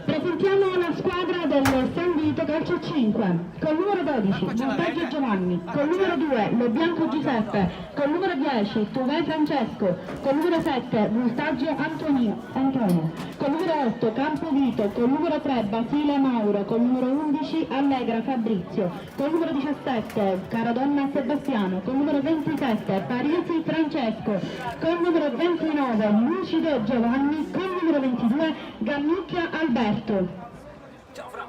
Presentiamo la squadra del San Vito Calcio 5, col numero 12 Montaggio Giovanni, col numero 2 Lo Bianco Giuseppe, col numero 10 Tuvè Francesco, col numero 7 Voltaggio Antonio, col numero 8 Campo Vito, col numero 3 Basile Mauro, col numero 11 Allegra Fabrizio, col numero 17 Caradonna Sebastiano, col numero 27 Parisi Francesco, col numero 29 Lucido Giovanni, col numero 22 Gannucchia Alberto. Ciao Fra.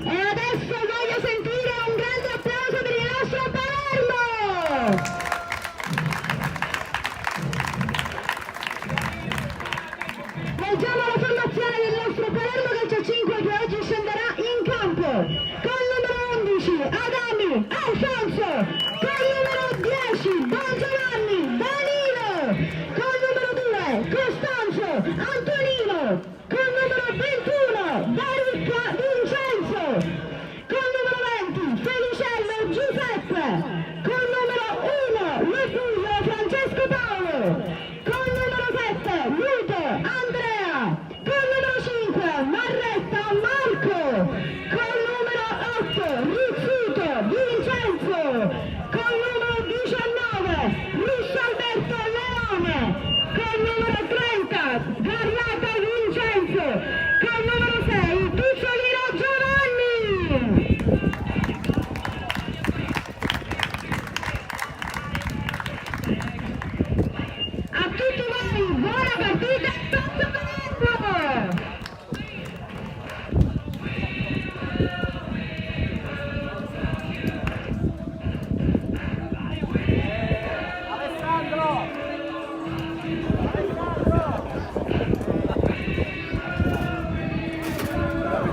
E adesso voglio sentire un grande applauso per il nostro Palermo! Leggiamo la formazione del nostro Palermo Calcio 5 che oggi scenderà in campo. Col numero 11 Adami Alfonso, col numero 10 Don Giovanni Danilo, col numero 2 Costanzo Antonino, col numero 21 Baricca Vincenzo, col numero 20 Felicello Giuseppe, col numero 1 Lucido Francesco Paolo, col numero 7 Luto Andrea, col numero 5 Marretta Marco, col numero 8 Rizzuto Vincenzo, col numero 19 Russo Alberto Leone, col numero 30 Garlata Vincenzo, col numero 6 Pizzolino Giovanni. A tutti voi buona partita e tanto Palermo!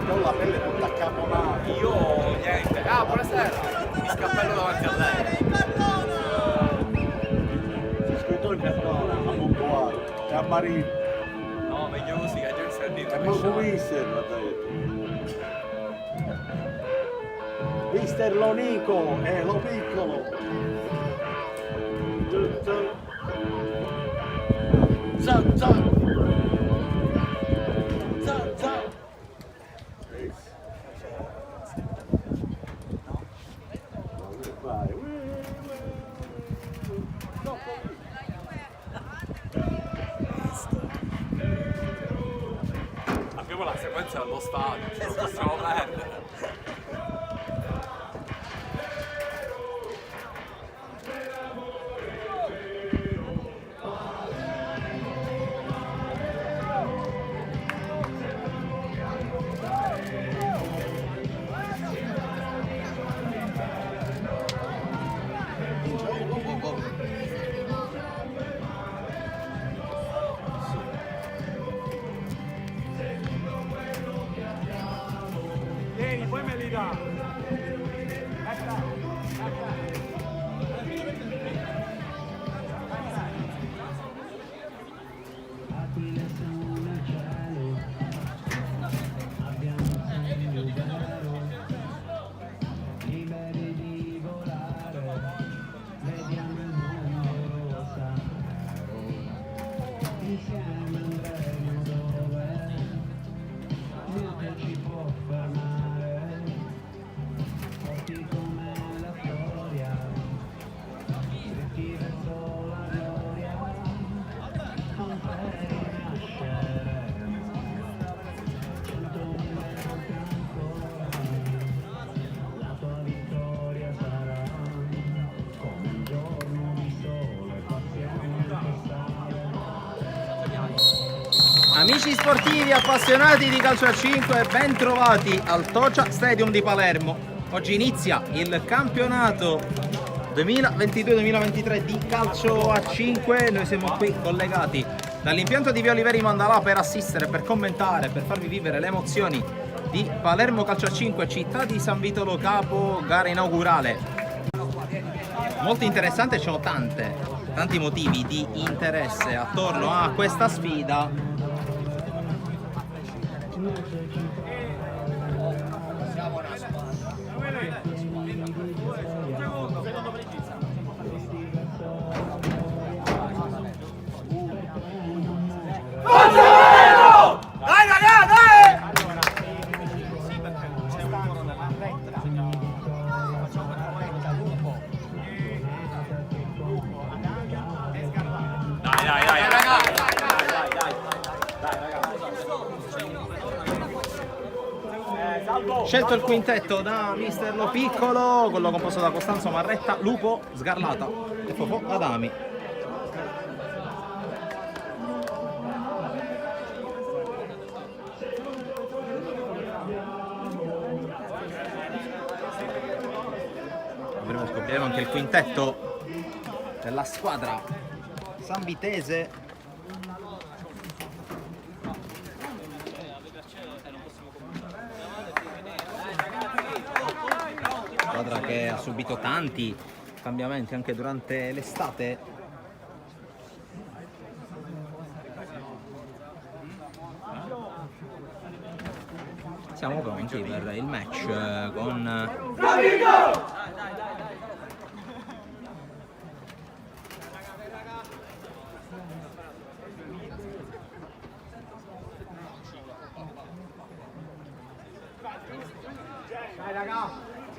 Con la pelle tutta accapponata. Io niente. Ah, buonasera. Mi scappello davanti a lei. C'è scritto il cartone, a Montuaro, e a Marino. No, meglio così, che già il servizio. E Monco Mister, l'ha detto. Mister Lonico, lo piccolo. Tutto. Zan zan. Zan zan. Che fai? Abbiamo la sequenza dello stadio, ce lo possiamo perdere. Vieni, poi me li dà. Amici sportivi appassionati di calcio a 5, ben trovati al Tocia Stadium di Palermo. Oggi inizia il campionato 2022-2023 di calcio a 5. Noi siamo qui collegati dall'impianto di Via Oliveri Mandalà per assistere, per commentare, per farvi vivere le emozioni di Palermo Calcio a 5, città di San Vito Lo Capo, gara inaugurale. Molto interessante, ci sono tanti motivi di interesse attorno a questa sfida. Scelto il quintetto da mister Lo Piccolo, quello composto da Costanzo, Marretta, Lupo, Sgarlata e Fofò Adami. Scopriremo anche il quintetto della squadra sanvitese. Squadra che ha subito tanti cambiamenti anche durante l'estate. Siamo pronti per il match con Dai raga,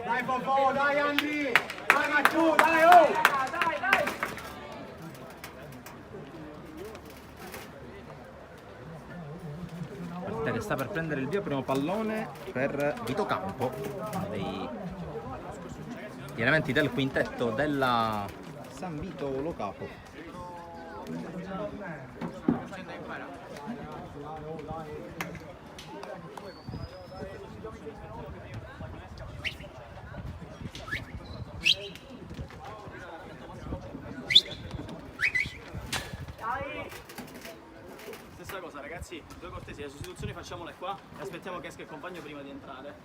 dai Fofò, dai Andri, dai Macciù, dai oh! partita che sta per prendere il via, primo pallone per Vito Campo, uno degli elementi del quintetto della San Vito Lo Capo. Stessa cosa ragazzi, due cortesie, le sostituzioni facciamole qua e aspettiamo che esca il compagno prima di entrare.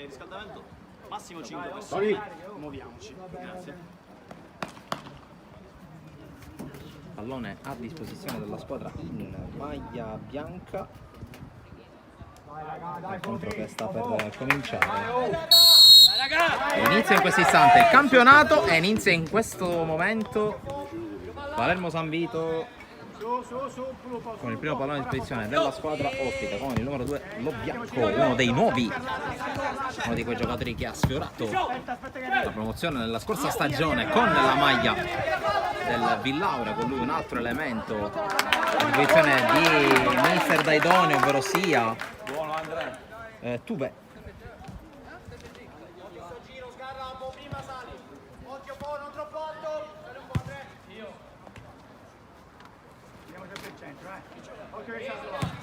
Riscaldamento massimo 5 persone, muoviamoci, grazie. Pallone a disposizione della squadra in maglia bianca. L'incontro che sta per cominciare. Inizia in questo istante il campionato e inizia in questo momento Palermo San Vito con il primo pallone a disposizione della squadra ospite, con il numero 2 Lo Bianco, uno dei nuovi, uno di quei giocatori che ha sfiorato la promozione nella scorsa stagione con la maglia del Villaura, con lui un altro elemento a disposizione di mister Daidone, ovvero sia Tuve.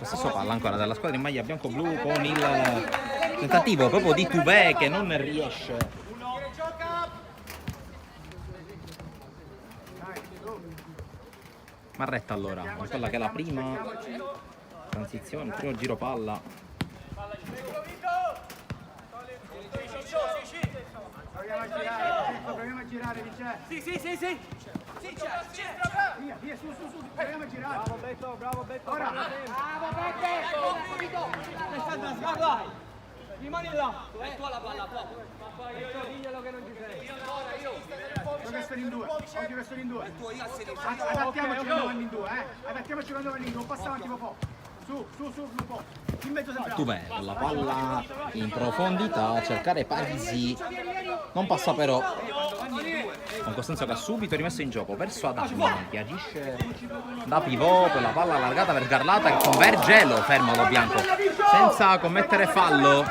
Stesso palla ancora dalla squadra in maglia bianco-blu con il tentativo proprio di Tuve che non riesce. Marretta allora, quella che è la prima transizione, il primo giro palla. Proviamo a girare, Vincenzo. Sì. Via, su, proviamo a girare. Bravo Betto, bravo Betto. Ora. Bravo Betto. Alessandra, sguarda. Rimani là. E tu alla palla, diglielo che non ci sei. Occhio che sono in due, Adattiamoci quando vanno in due, Adattiamoci quando vanno in due, passa avanti un po'. Su, un po'. In mezzo sempre. Tuve, la palla in profondità a cercare Parisi. Non passa però. Con Costanzo che ha subito rimesso in gioco verso Adami, che agisce da pivot per la palla allargata per Sgarlata che converge, lo ferma Lo Bianco senza commettere fallo.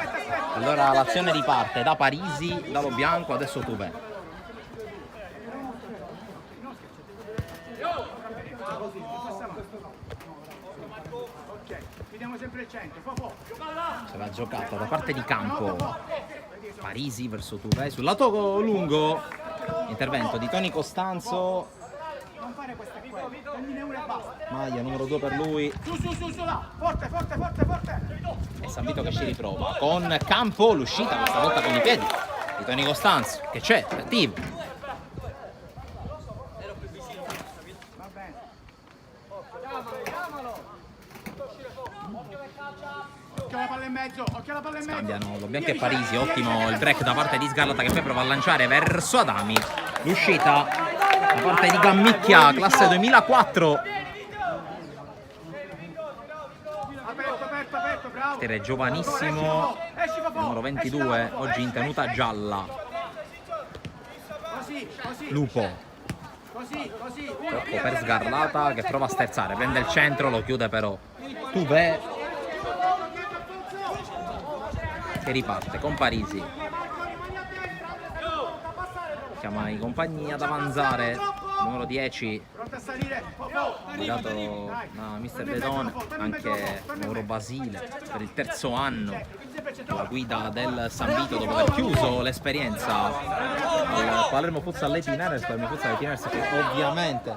Allora l'azione riparte da Parisi, da Lo Bianco, adesso Tuve. Vediamo sempre il centro, Se l'ha giocata da parte di campo Parisi verso Tuve sul lato lungo. Intervento di Tony Costanzo. non fare queste qua, prendine una e basta. Maglia numero 2 per lui. Su là, forte. E San Vito che ci riprova con Campo, l'uscita questa volta con i piedi di Tony Costanzo, che c'è, attivo. Va bene. Occhio alla palla in mezzo, Scambiano Lo Bianco e Parisi, ottimo il break da parte di Sgarlata che poi prova a lanciare verso Adami. L'uscita da parte di Gammicchia, classe 2004. Aperto, bravo. È giovanissimo, numero 22, oggi in tenuta gialla. Così. Lupo. Così. Troppo per Sgarlata che prova a sterzare, prende il centro, lo chiude però Tuve. che riparte con Parisi. Chiama i compagni ad avanzare, numero 10 Pronto a salire. guidato da Mister Dedone, anche Mauro Basile per il terzo anno la guida del San Vito dopo aver chiuso l'esperienza al Palermo Futsal Letiners, Palermo Futsal Letiners che ovviamente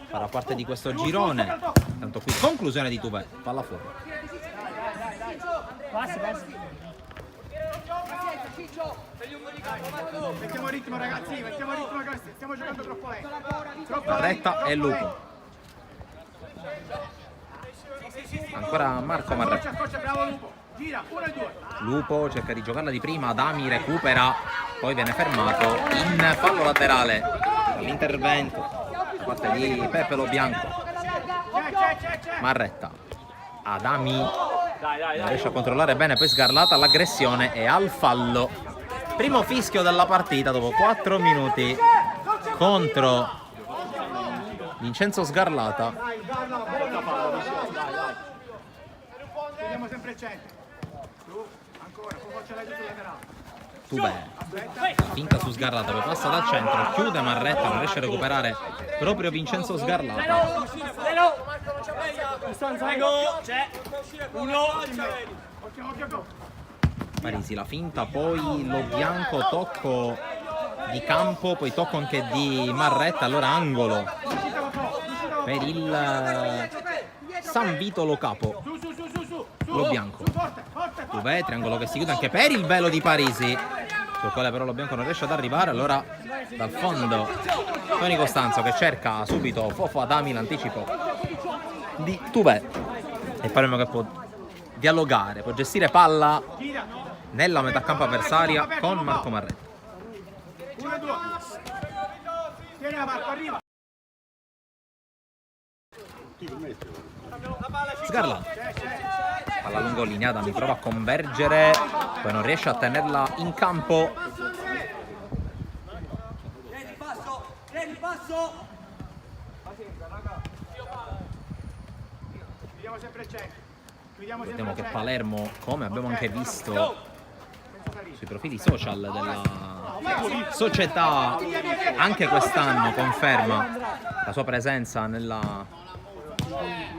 farà parte di questo girone. Tanto qui conclusione di Tubè, palla fuori. Mettiamo ritmo ragazzi, mettiamo ritmo ragazzi, stiamo giocando troppo lento. Marretta e Lupo. Ancora Marco Marretta. Accorcia, bravo Lupo. Gira, 1 e 2. Lupo cerca di giocarla di prima, Adami recupera, poi viene fermato in fallo laterale dall'intervento da parte di Peppe Lo Bianco. C'è. Marretta, Adami non riesce a controllare bene, poi sgarlata l'aggressione e al fallo. Primo fischio della partita dopo 4 minuti contro Vincenzo Sgarlata. Vediamo sempre il centro. Su, ancora, poi faccia lei sul laterale. Tubè, finta su Sgarlata, poi passa dal centro, chiude Marretta, non riesce a recuperare proprio Vincenzo Sgarlata. C'è. Uno. Occhio. Parisi la finta, poi Lo Bianco, tocco di campo, poi tocco anche di Marretta, allora angolo per il San Vito Lo Capo. Su. Lo Bianco, Forte. Tubè, triangolo che si chiude anche per il velo di Parisi, sul quale però Lo Bianco non riesce ad arrivare, allora dal fondo Tony Costanzo che cerca subito Fofo Adami, l'anticipo di Tubè e Palermo che può dialogare, può gestire palla nella metà campo avversaria con Marco Marretta. 1 e 2. Tieni la Marco, arriva. Sgarlata, palla lungolineata, mi prova a convergere, poi non riesce a tenerla in campo. Vediamo sempre il centro. Vediamo che Palermo, come abbiamo anche visto sui profili social della società, anche quest'anno conferma la sua presenza nella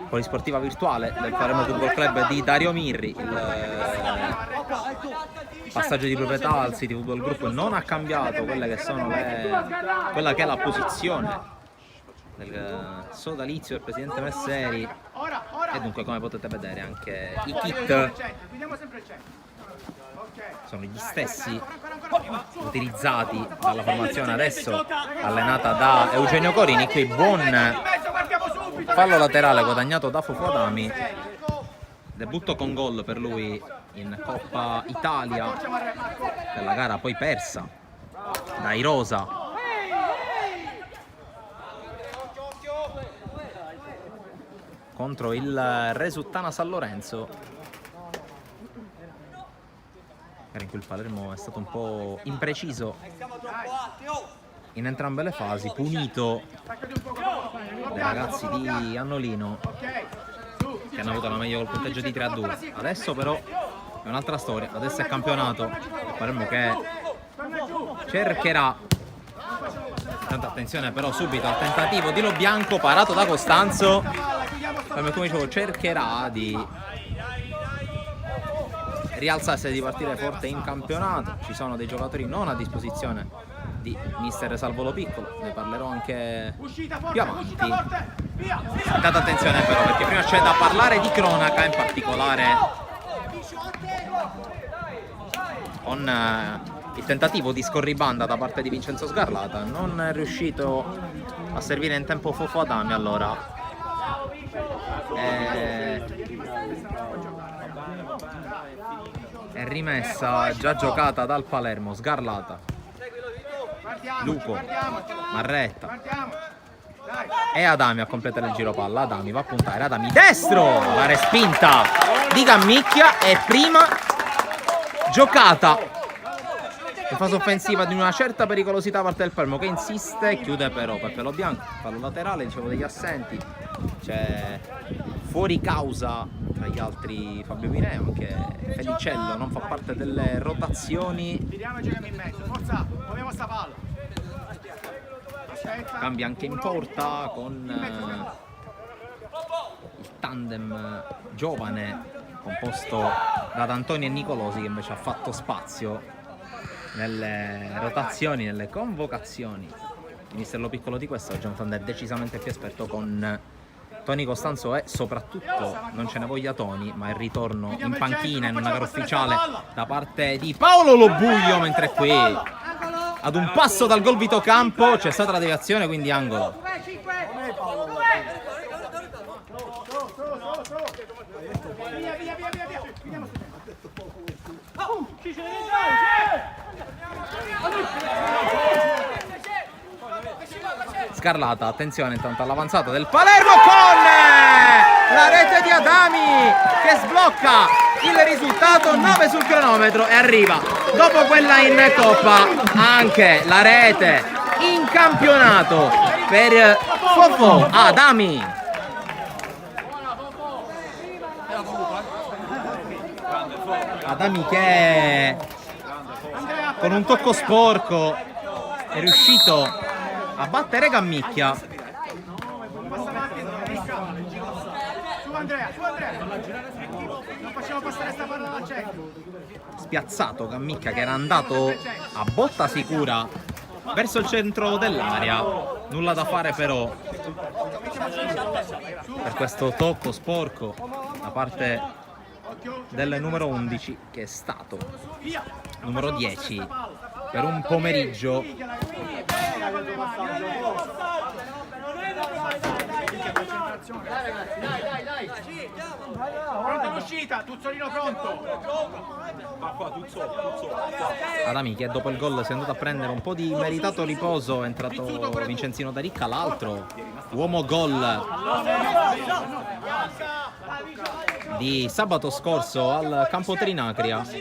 polisportiva virtuale del Palermo Football Club di Dario Mirri. Il passaggio di proprietà al City Football Group non ha cambiato quelle che sono quella che è la posizione del sodalizio del presidente Messeri, e dunque come potete vedere anche i kit sono gli stessi utilizzati dalla formazione adesso allenata da Eugenio Corini. Qui buon fallo laterale guadagnato da Fofo Adami, debutto con gol per lui in Coppa Italia della gara poi persa dai Rosa. Contro il Resuttana San Lorenzo, in cui il Palermo è stato un po' impreciso in entrambe le fasi, punito dai ragazzi di Annolino che hanno avuto la meglio col punteggio di 3-2. Adesso però è un'altra storia, adesso è campionato, il Palermo che cercherà, tanta attenzione però subito al tentativo di Lo Bianco parato da Costanzo. Come dicevo, cercherà di rialzarsi e di partire forte in campionato. Ci sono dei giocatori non a disposizione di mister Salvolo Piccolo, ne parlerò anche più avanti. Date attenzione però, perché prima c'è da parlare di cronaca, in particolare con il tentativo di scorribanda da parte di Vincenzo Sgarlata. Non è riuscito a servire in tempo Fofo Adami, allora è rimessa già giocata dal Palermo. Sgarlata, Lupo, Marretta e Adami a completare il giro palla. Adami va a puntare, Adami destro, la respinta di Gammicchia e prima giocata in fase offensiva di una certa pericolosità da parte del Palermo, che insiste, chiude però Peppe Lo Bianco. Fallo laterale, dicevo degli assenti, c'è fuori causa tra gli altri Fabio Pineo, anche Felicello non fa parte delle rotazioni. Tiriamo e giochiamo in mezzo. Forza, muoviamo sta palla. Aspetta. Cambia anche in porta con il tandem giovane composto da D'Antoni e Nicolosi, che invece ha fatto spazio nelle rotazioni, nelle convocazioni. Il mister Lo Piccolo di questo oggi è un tandem decisamente più esperto con Toni Costanzo, e soprattutto non ce ne voglia Toni, ma il ritorno in panchina in una gara ufficiale da parte di Paolo Lobuglio, mentre qui ad un passo dal gol Vito Campo c'è stata la deviazione, quindi angolo. Scarlata, attenzione intanto all'avanzata del Palermo con la rete di Adami che sblocca il risultato, 9 sul cronometro, e arriva dopo quella in Coppa anche la rete in campionato per Fofo Adami. Adami che con un tocco sporco è riuscito a battere Gammicchia. Su Andrea, su Andrea. Non facciamo passare sta palla dal centro. Spiazzato Gammicchia, che era andato a botta sicura verso il centro dell'area. Nulla da fare però per questo tocco sporco da parte del numero 11, che è stato numero 10 per un pomeriggio. Pronto l'uscita, Tuzzolino pronto. Adami, che dopo il gol si è andato a prendere un po' di meritato riposo, è entrato Vincenzino D'Aricca, l'altro uomo gol di sabato scorso al campo Trinacria. Su.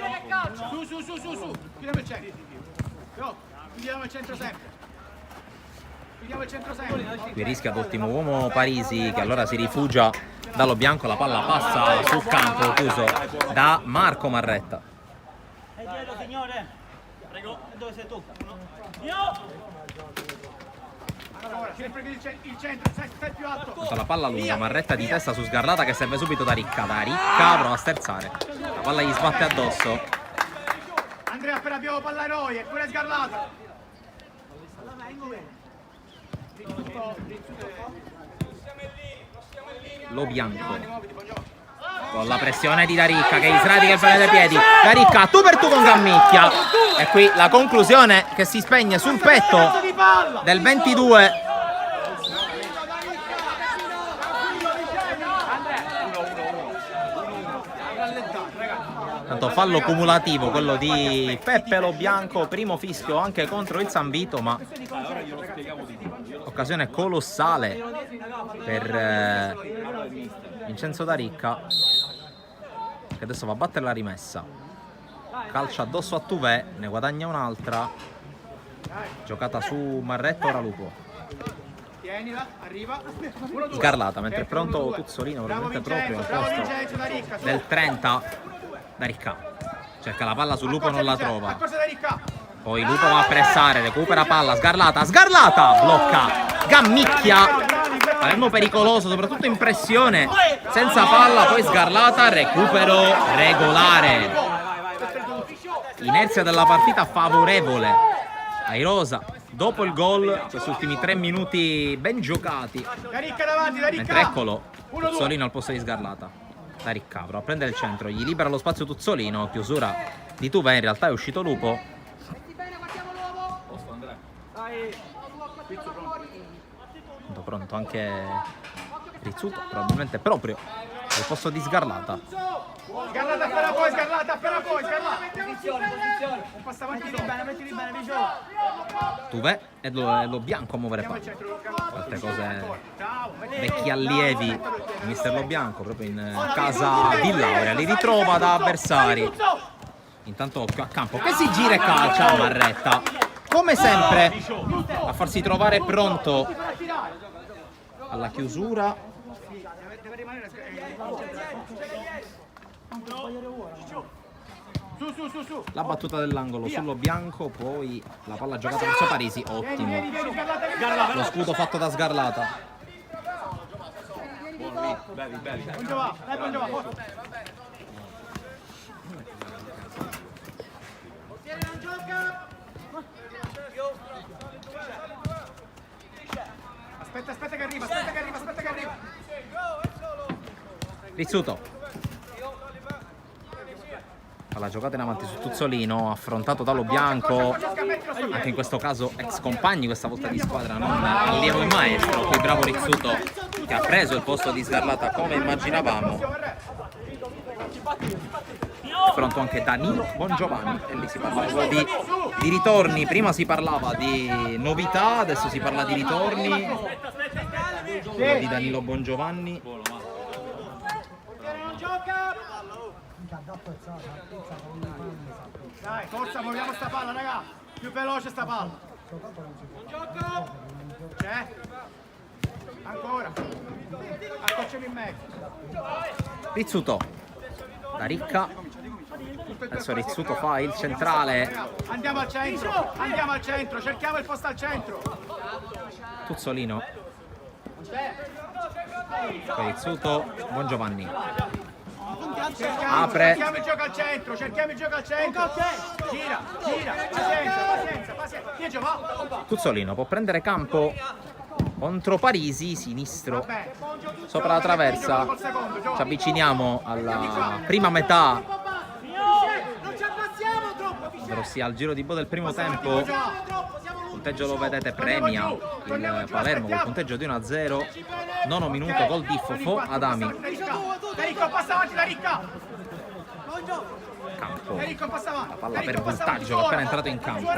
Chiudiamo il centro. No, chiudiamo il centro sempre. Qui rischia d'ottimo uomo Parisi, che allora si rifugia dallo bianco, la palla passa sul campo chiuso da Marco Marretta. È dietro, signore. Prego, dove sei tu? Io! Allora, sempre il centro, stai più alto. La palla lunga, Marretta di testa su Sgarlata, che serve subito da Ricca. Da Ricca prova a sterzare, la palla gli sbatte addosso. Andrea, appena abbiamo palla noi, è pure Sgarlata. Lo bianco con la pressione di Daricca, che gli sradica il pallone dei piedi. Daricca tu per tu con Gammicchia, e qui la conclusione che si spegne sul petto del 22. Tanto fallo cumulativo quello di Peppe Lo Bianco, primo fischio anche contro il San Vito, ma occasione colossale per Vincenzo D'Aricca, che adesso va a battere la rimessa. Calcia addosso a Tuvè, ne guadagna un'altra. Giocata su Marretta, ora Lupo. Tienila, arriva. Sgarlata, mentre è pronto Tuzzolino, probabilmente proprio al posto del 30. D'Aricca cerca la palla sul Lupo, non la trova. Poi Lupo va a pressare, recupera palla, Sgarlata, blocca Gammicchia. Palermo pericoloso, soprattutto in pressione, senza palla, poi Sgarlata, recupero regolare. Inerzia della partita favorevole ai rosa dopo il gol, questi ultimi 3 minuti ben giocati. Mentre eccolo, Tuzzolino al posto di Sgarlata. D'Aricca prova a prendere il centro, gli libera lo spazio Tuzzolino, chiusura di Tuvè, in realtà è uscito Lupo. Pronto anche Rizzuto, probabilmente proprio al posto di Sgarlata. Sgarlata appena poi, Posizione. Passa avanti mettili bene, Vigio. Tuvè e lo bianco a muovere palla. Altre cose, vecchi allievi di mister Lo Bianco, proprio in casa di laurea, li ritrova da avversari. Intanto occhio a campo che si gira e calcia Marretta, come sempre a farsi trovare pronto alla chiusura Sì, deve rimanere. Su. La battuta dell'angolo sullo bianco, poi la palla giocata verso Parisi, ottimo. Vieni, Sgarlata. Lo scudo fatto da Sgarlata. Buon Giovanni, forza. Aspetta che arriva. Rizzuto. La giocata in avanti su Tuzzolino, affrontato dallo bianco, anche in questo caso ex compagni questa volta di squadra, non allievo e maestro. Qui bravo Rizzuto che ha preso il posto di Sgarlata come immaginavamo. Pronto anche Danilo Bongiovanni e lì si parla di ritorni. Prima si parlava di novità, adesso si parla di ritorni. Quello di Danilo Bongiovanni. Dai, forza, muoviamo sta palla, raga. Più veloce sta palla. C'è? Ancora. Accocciamo in mezzo. Rizzuto. Da Ricca. Adesso Rizzuto fa il centrale. Andiamo al centro, cerchiamo il posto al centro. Tuzzolino. Poi Rizzuto. Bongiovanni. Apre. Cerchiamo il gioco al centro. Gira. Pazienza. Chi è Giovanni? Tuzzolino può prendere campo contro Parisi, sinistro, sopra la traversa. Ci avviciniamo alla prima metà, ovvero sia al giro di boa del primo tempo. Il punteggio lo vedete, premia il Palermo col punteggio di 1-0. Nono minuto, gol di Fofò Adami. Da Ricca, passa avanti da Ricca. Campo. Passa avanti. La palla per Voltaggio che è appena entrato in campo.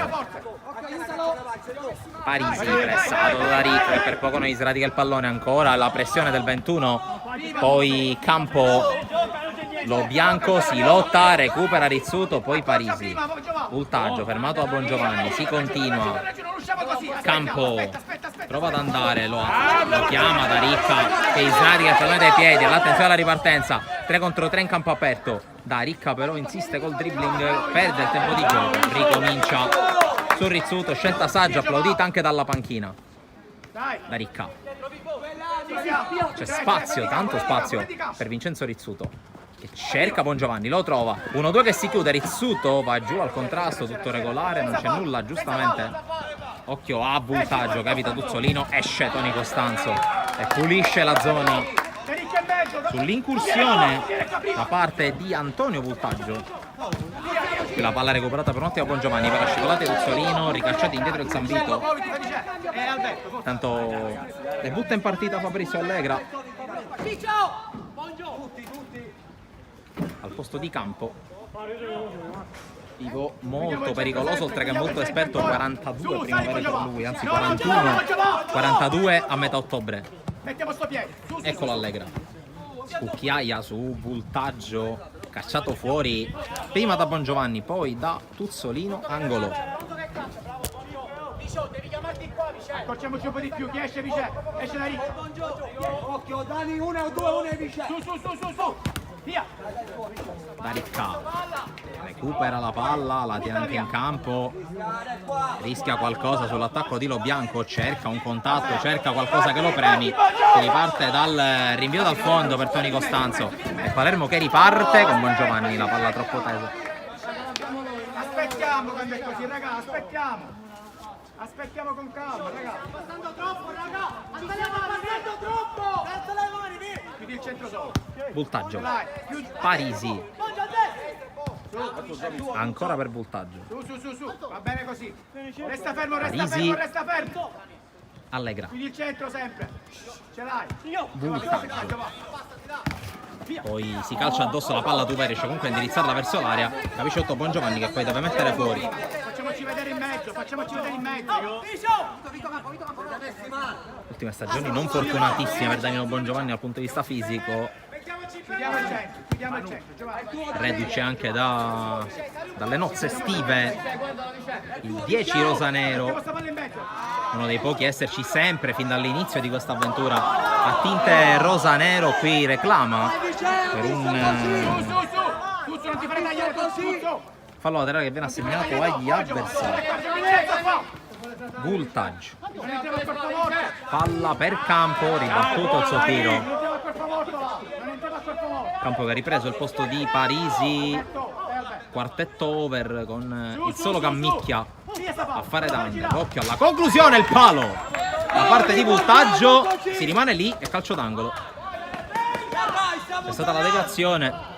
Parisi pressato da Ricca e per poco non gli sradica il pallone ancora. La pressione del 21. Poi Campo. Lo bianco si lotta, recupera Rizzuto, poi Parisi. Voltaggio fermato da Bongiovanni, si continua. Campo prova ad andare, lo chiama da Ricca che sradica il pallone dai piedi. Attenzione alla ripartenza, 3 contro 3 in campo aperto. Da Ricca però insiste col dribbling, perde il tempo di gioco, ricomincia su Rizzuto, scelta saggia, applaudita anche dalla panchina. Da Ricca c'è spazio, tanto spazio per Vincenzo Rizzuto che cerca Bongiovanni, lo trova, 1-2 che si chiude. Rizzuto va giù al contrasto, tutto regolare, non c'è nulla, giustamente. Occhio a Voltaggio che evita Tuzzolino, esce Toni Costanzo e pulisce la zona sull'incursione da parte di Antonio Voltaggio. Qui la palla recuperata per un'ottima Bongiovanni, per la scivolata di Tuzzolino, ricacciati indietro il Zambito. Tanto debutta in partita Fabrizio Allegra al posto di Campo, tipo molto pericoloso oltre che molto esperto. 42 primavere per lui, anzi 42 a metà ottobre. Eccolo Allegra, cucchiaia su Voltaggio, cacciato fuori prima da Bongiovanni, poi da Tuzzolino, angolo. Accorciamoci un po' di più, chi esce Vice? Esce da Ricca. Occhio, Dani, 1 o 2 Vice. Su. Via. Da Ricca recupera la palla, la tiene anche in campo, rischia qualcosa sull'attacco di Lo Bianco, cerca un contatto, cerca qualcosa che lo premi. Si riparte dal rinvio dal fondo per Toni Costanzo e Palermo che riparte con Bongiovanni, la palla troppo tesa. Aspettiamo quando è così, raga, aspettiamo con calma, raga. Passando troppo, raga. Stiamo passando troppo. Alza le mani, via. Chiudi il centro solo. Voltaggio. Parisi. Ancora per Voltaggio. Su. Va bene così. Resta fermo. Allegra. Chiudi il centro sempre. Ce l'hai. Voltaggio. Poi si calcia addosso la palla, tu riesce comunque a indirizzarla verso l'area. Capisce 8 Bongiovanni che poi deve mettere fuori. Facciamoci vedere in mezzo. Ultime stagioni non fortunatissime per Danilo Bongiovanni dal punto di vista fisico. Chiudiamo il centro, Giovanni. Reduce anche dalle nozze estive il 10 rosanero, uno dei pochi a esserci sempre fin dall'inizio di questa avventura a tinte rosanero. Qui reclama per un Non ti fare tagliare così. fallo laterale che viene assegnato agli avversari. Voltaggio, palla per Campo, ribattuto il suo tiro. Campo che ha ripreso il posto di Parisi, quartetto over con il solo Cammicchia a fare danno. Occhio alla conclusione, il palo da parte di Voltaggio, si rimane lì e calcio d'angolo. È stata la deviazione.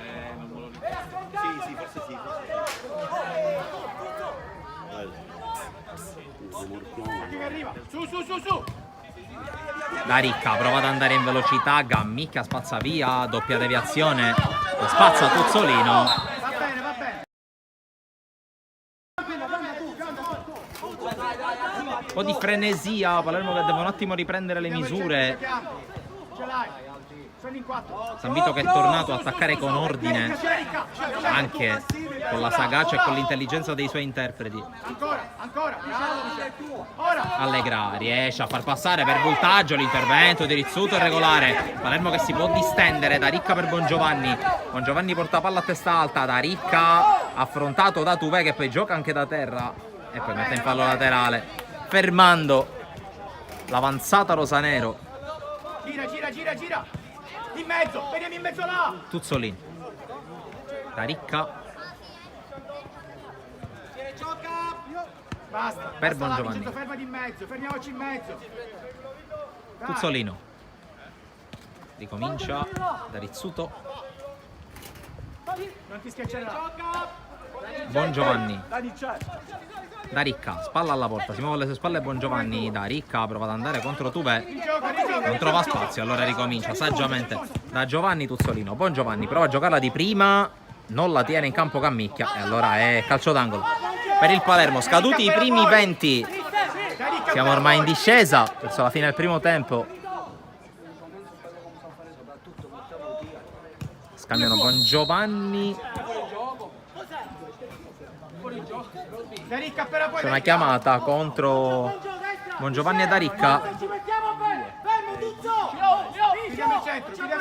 Su. Da Ricca prova ad andare in velocità, Gammicchia spazza via, doppia deviazione, lo spazza Tuzzolino. Va bene. Un po' di frenesia, Palermo che deve un attimo riprendere le misure. Ce l'hai. Sono in 4. San Vito che è tornato a attaccare con ordine, anche con la sagacia e con l'intelligenza dei suoi interpreti. Ancora. Ora. Allegra riesce a far passare per Voltaggio, l'intervento di Rizzuto è regolare. Palermo che si può distendere, da Ricca per Bongiovanni. Bongiovanni porta palla a testa alta, da Ricca affrontato da Tuvè che poi gioca anche da terra e poi mette in fallo laterale, fermando l'avanzata rosanero. Gira. In mezzo, veniamo in mezzo là. Tuzzolini, da Ricca Basta. per basta là, Bongiovanni. Vincenzo, fermati in mezzo, fermiamoci in mezzo. Dai. Tuzzolino ricomincia da Rizzuto. Non ti schiacciare là. Bongiovanni, da Ricca, spalla alla porta, si muove alle sue spalle Bongiovanni, da Ricca prova ad andare contro Tuvè, non trova spazio, allora ricomincia saggiamente da Giovanni Tuzzolino. Bongiovanni prova a giocarla di prima, non la tiene in campo Cammicchia e allora è calcio d'angolo per il Palermo. Scaduti i primi 20, siamo ormai in discesa verso la fine del primo tempo. Scambiano Bongiovanni, c'è una chiamata contro Bongiovanni e da Ricca. Chiudiamo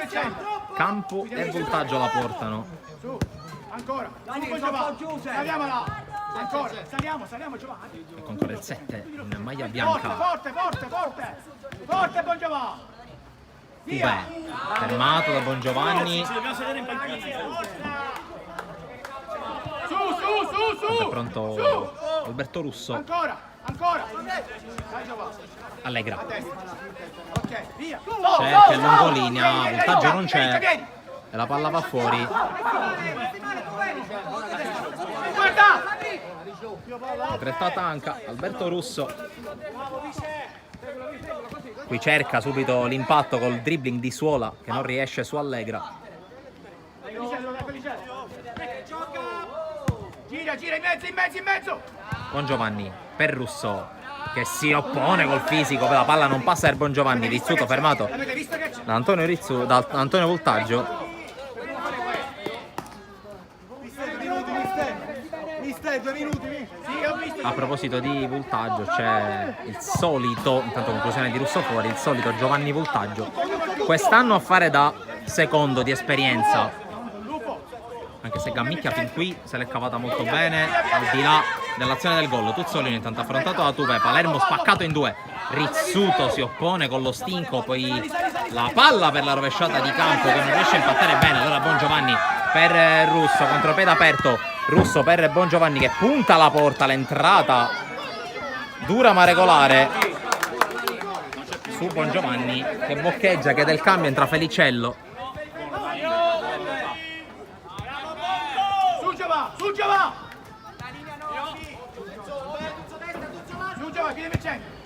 il centro. Campo e Voltaggio la portano. Su, ancora. Saliamo là. Ancora. Saliamo Giovanni. Ecco ancora il 7 in maglia bianca. Forte Bongiovanni. Tuvè, fermato da Bongiovanni. Su. È pronto Alberto Russo. Ancora. Dai Giovanni. Allegra. Ok, via. Cerca il lungolinea, Voltaggio non c'è e la palla va fuori. Guarda. Tretta tanca, Alberto Russo. Qui cerca subito l'impatto col dribbling di Suola che non riesce su Allegra. Gira in mezzo. Bongiovanni per Russo che si oppone col fisico, la palla non passa per Bongiovanni. Rizzuto fermato da Antonio Voltaggio. A proposito di Voltaggio c'è il solito, intanto conclusione di Russo fuori, il solito Giovanni Voltaggio, quest'anno a fare da secondo di esperienza, anche se Gammicchia fin qui se l'è cavata molto bene al di là dell'azione del gol. Tuzzolino intanto affrontato da Tuvè, Palermo spaccato in due, Rizzuto si oppone con lo stinco, poi la palla per la rovesciata di Campo che non riesce a impattare bene, allora Bongiovanni per Russo, contropiede aperto, Russo per Bongiovanni che punta alla porta, l'entrata dura ma regolare su Bongiovanni che boccheggia, chiede il cambio, entra Felicello. Su Giovanni,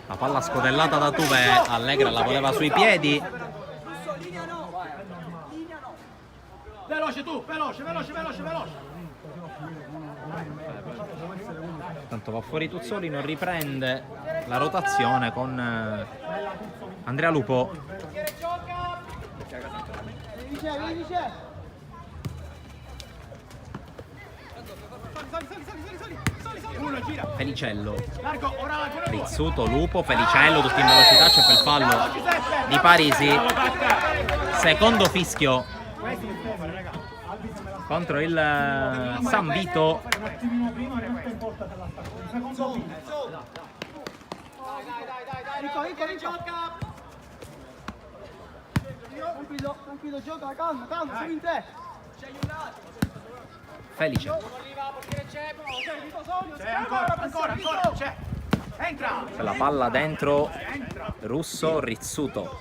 La palla scodellata da Tuvè, Allegra la voleva sui piedi. Veloce tu, veloce. Tanto va fuori Tuzzolino, riprende la rotazione con Andrea Lupo. Felicello, Largo, ora la corona. Rizzuto, Lupo, Felicello, tutti in velocità, c'è quel fallo di Parisi. Secondo fischio contro il San Vito. Un attimino prima e questa è porta per l'attacco. Un secondo prima. Tranquillo, gioca, calma, siamo in tre. Felice, C'è ancora, c'è. Entra. c'è la palla dentro, Russo, Rizzuto.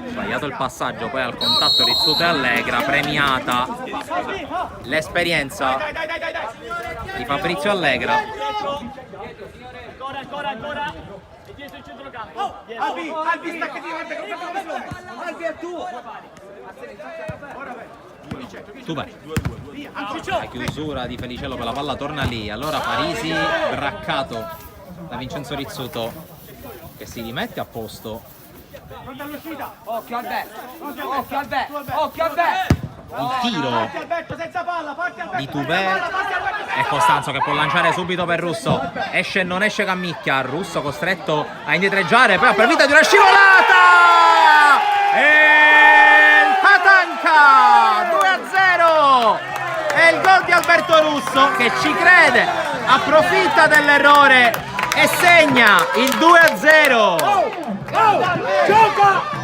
Sbagliato il passaggio, poi al contatto Rizzuto e Allegra, premiata l'esperienza di Fabrizio Allegra. Ancora. E dietro il centrocampo. Albi, staccati, Albi è tuo. Tu vai. La chiusura di Felicello per la palla torna lì. Allora Parisi braccato da Vincenzo Rizzuto che si rimette a posto. Pronta all'uscita. Occhio al bè. Il tiro Parti Alberto senza palla, parti Alberto. di Tubè e Costanzo che può lanciare subito per Russo. Esce e non esce Cammicchia. Russo costretto a indietreggiare, poi approfitta di una scivolata! E Tatanka 2-0! È il gol di Alberto Russo che ci crede, approfitta dell'errore e segna il 2-0. Gioca!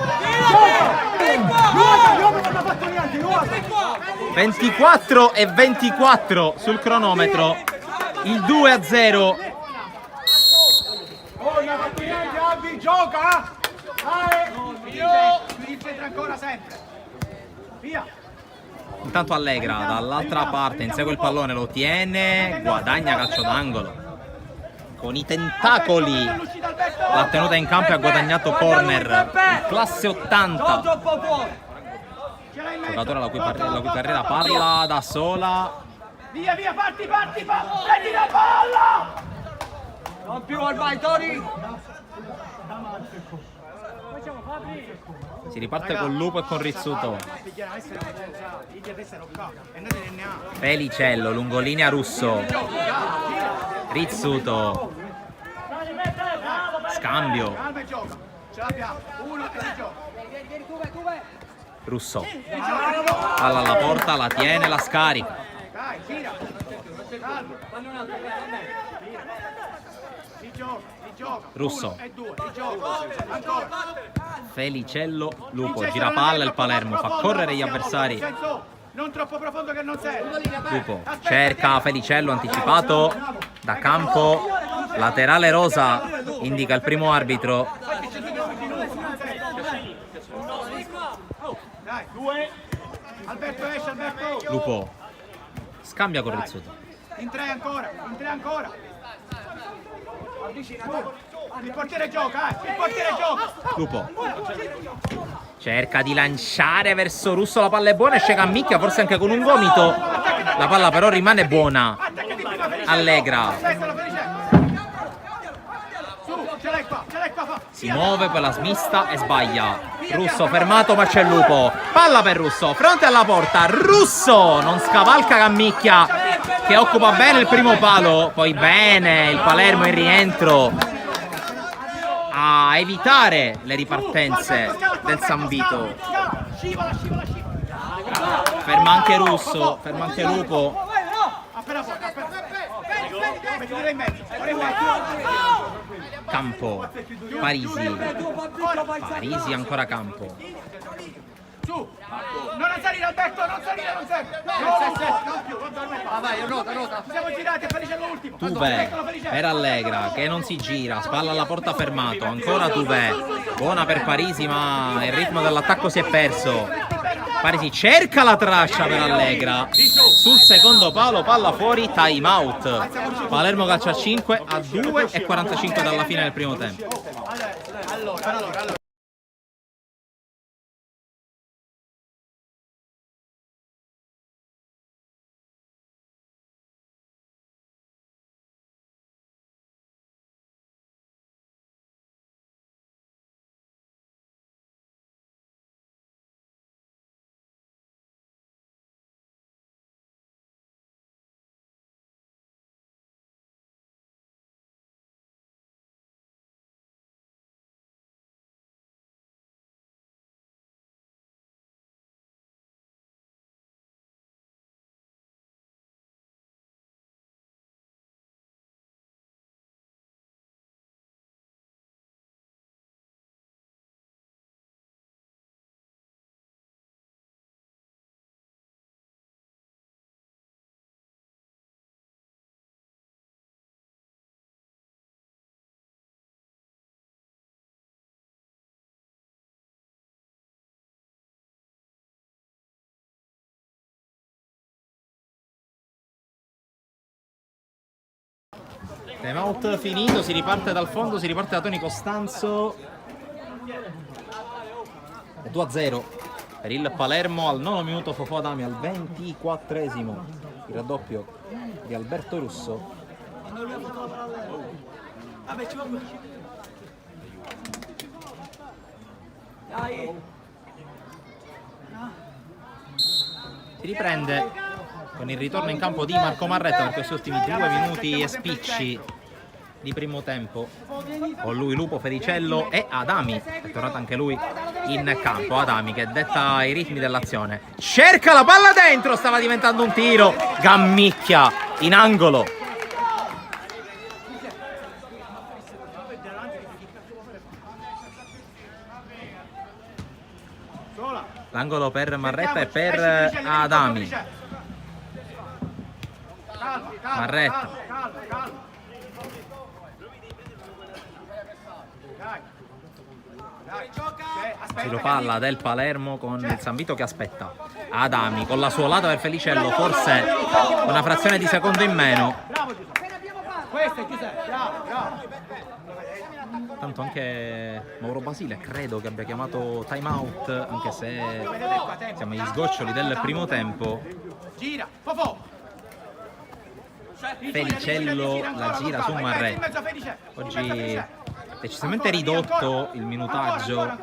24 e 24 sul cronometro, il 2-0. Oh, non ha fatto niente, Albi, gioca! Si centra ancora sempre. Via! Intanto Allegra dall'altra parte insegue il pallone, lo tiene, guadagna calcio d'angolo. Con i tentacoli l'ha tenuta in campo e ha guadagnato corner. Classe 80. Giocatore la cui carriera parla da sola. Via, parti, prendi la palla! Non più ormai, Tori. Si riparte con Lupo e con Rizzuto. Felicello, lungolinea Russo. Rizzuto. Scambio. Calma e gioca. Ce l'abbiamo. Uno e si gioca. Russo. Palla alla porta, la tiene, la scarica. Dai, gira. Calma. Si gioca. Russo. Uno e due, si gioca. Ancora. Felicello, Lupo, gira palla, il Palermo fa correre gli avversari. Non troppo profondo che non serve. Lupo cerca Felicello, anticipato da campo, laterale rosa, indica il primo arbitro. Dai, due. Alberto esce, Alberto. Lupo scambia con Rizzuto. In tre ancora. Il portiere gioca, il portiere gioca. Lupo cerca di lanciare verso Russo, la palla è buona, esce Cammicchia, forse anche con un gomito. La palla però rimane buona. Allegra Ce l'hai qua, si muove per la smista e sbaglia. Russo fermato, ma c'è Lupo. Palla per Russo, fronte alla porta. Russo non scavalca Cammicchia che occupa bene il primo palo. Poi bene il Palermo in rientro a evitare le ripartenze del San Vito. Scivola. Ferma anche Russo, ferma anche Lupo. Aspetta. Mettila in mezzo. Campo, Parisi ancora Campo. Su. Non salire Alberto, non serve. Non più, vai, rota. Siamo girati, Felicello ultimo. Tubè per Allegra che non si gira, spalla alla porta fermato, ancora Tubè. Buona per Parisi ma il ritmo dell'attacco si è perso. Parisi cerca la traccia per Allegra. Sul secondo palo, palla fuori, time out. Palermo calcia a 5 a 2:45 dalla fine del primo tempo. Allora. Time out finito, si riparte dal fondo, si riparte da Toni Costanzo. 2-0 per il Palermo al 9 minuto, Fofò Adami al 24esimo. Il raddoppio di Alberto Russo. Vabbè, ci va bene. Dai. Si riprende con il ritorno in campo di Marco Marretta per questi ultimi 2 minuti e spicci di primo tempo. Con lui Lupo, Fericello e Adami. È tornato anche lui in campo. Adami che detta i ritmi dell'azione. Cerca la palla dentro, stava diventando un tiro. Gammicchia in angolo. L'angolo per Marretta e per Adami. Marretta. Giro palla del Palermo con il San Vito che aspetta. Adami con la suolata per Felicello, forse una frazione di secondo in meno. Questo è Giuseppe, bravo. Tanto anche Mauro Basile credo che abbia chiamato time out, anche se siamo agli sgoccioli del primo tempo. Gira, Fofò. Felicello la gira su Marretta. Oggi decisamente ridotto il minutaggio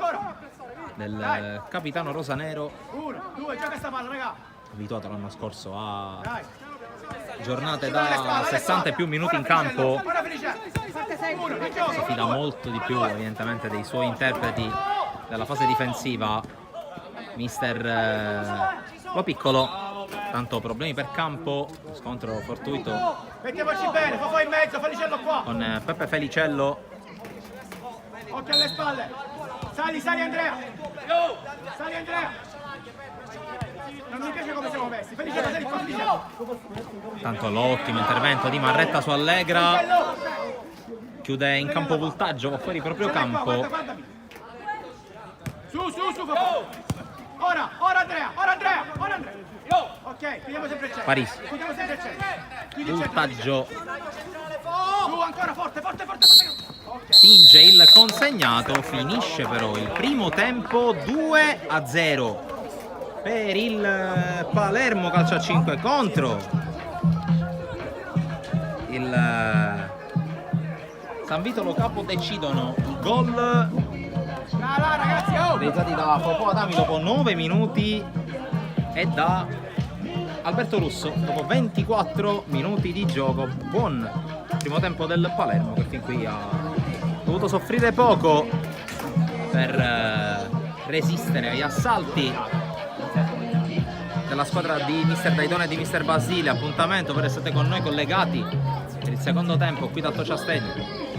del capitano rosanero, 1, 2, gioca sta palla, raga. abituato l'anno scorso a giornate da 60 e più minuti in campo. Si fida molto di più evidentemente dei suoi interpreti della fase difensiva, mister Lo Piccolo. Tanto problemi per campo, scontro fortuito Mettiamoci bene, Fofò in mezzo, Felicello qua. con Peppe Felicello. Occhio alle spalle. Sali Andrea. Sali Andrea. Non mi piace come siamo messi. Felicello, sali qua, Felicello. Tanto l'ottimo intervento di Marretta su Allegra. Chiude in campo Voltaggio, va fuori proprio campo. Guardami. Su, Fofò. Ora Andrea. Ok, chiudiamo sempre il centro. Parisi. Chiudiamo sempre il centro. Chiudi il centro. Voltaggio Su, ancora forte. Ok. spinge il consegnato, finisce però il primo tempo 2-0 per il Palermo calcio a 5 contro il San Vito Lo Capo. Decidono i gol Ragazzi, realizzati da Fofò Adami dopo 9 minuti e da Alberto Russo dopo 24 minuti di gioco. Buon primo tempo del Palermo, che fin qui ha dovuto soffrire poco per resistere agli assalti della squadra di mister Daidone e di mister Basile. Appuntamento per essere con noi collegati per il secondo tempo qui dal Toccia Stadium.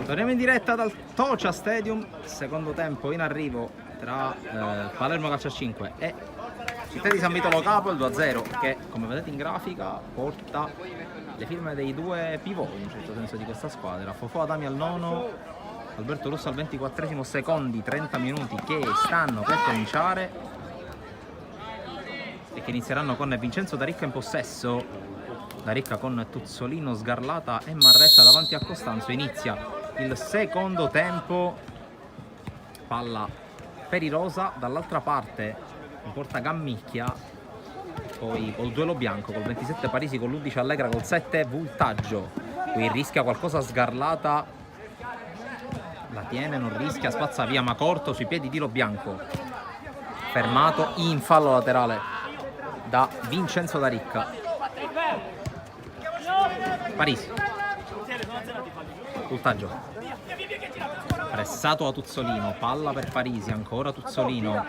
Torniamo in diretta dal Tocha Stadium, secondo tempo in arrivo tra Palermo Calcio 5 e Città di San Vito Lo Capo, il 2-0 che, come vedete in grafica, porta le firme dei due pivot in un certo senso di questa squadra. Fofò Adami al 9, Alberto Russo al 24esimo, secondi 30 minuti che stanno per cominciare e che inizieranno con Vincenzo D'Aricca in possesso. D'Aricca con Tuzzolino, Sgarlata e Marretta davanti a Costanzo. Inizia il secondo tempo, palla per i rosa, dall'altra parte in porta Gammicchia, poi col duello bianco, col 27 Parisi, con l'11 Allegra, col 7 Vultaggio. Qui rischia qualcosa Sgarlata, la tiene, non rischia, spazza via ma corto sui piedi di Lo Bianco, fermato in fallo laterale da Vincenzo D'Aricca. Parisi. Voltaggio. Pressato a Tuzzolino, palla per Parisi, ancora Tuzzolino.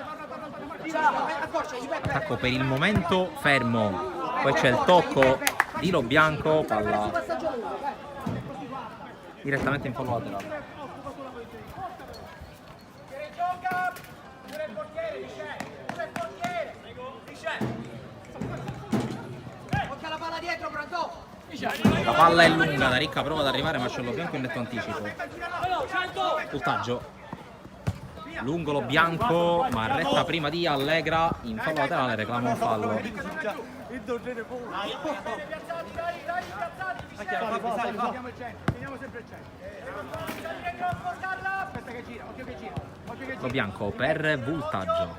Attacco per il momento fermo. Poi c'è il tocco di Lo Bianco, palla direttamente in fallo laterale. La palla è lunga, da Ricca prova ad arrivare ma c'è Lo Bianco in netto anticipo. Voltaggio. Lungo Lo Bianco, Marretta prima di Allegra, in fallo laterale reclama un fallo. Lo Bianco per Voltaggio.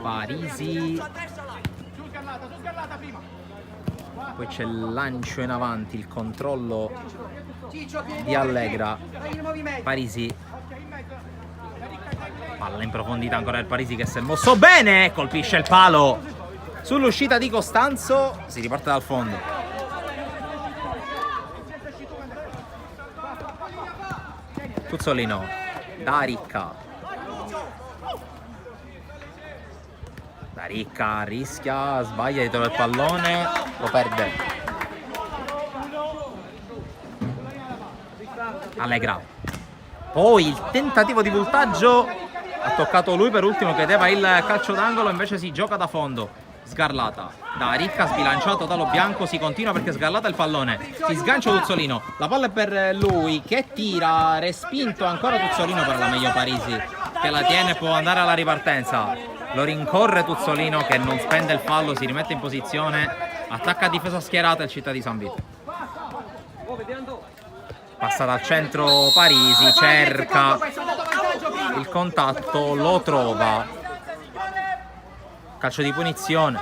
Parisi. Poi c'è il lancio in avanti, il controllo di Allegra. Parisi. Palla in profondità ancora del Parisi che si è mosso bene, colpisce il palo sull'uscita di Costanzo, si riparte dal fondo. Tuzzolino da Ricca. Da Ricca rischia, sbaglia di trovare il pallone, lo perde. Allegra. Poi il tentativo di Voltaggio, ha toccato lui per ultimo, chiedeva il calcio d'angolo, invece si gioca da fondo. Sgarlata da Ricca, sbilanciato da Lo Bianco, si continua perché Sgarlata il pallone, si sgancia Tuzzolino, la palla è per lui che tira, respinto ancora Tuzzolino per la meglio Parisi che la tiene, può andare alla ripartenza, lo rincorre Tuzzolino che non spende il fallo, si rimette in posizione, attacca a difesa schierata il Città di San Vito. Passa dal centro Parisi, cerca il contatto, lo trova. Calcio di punizione.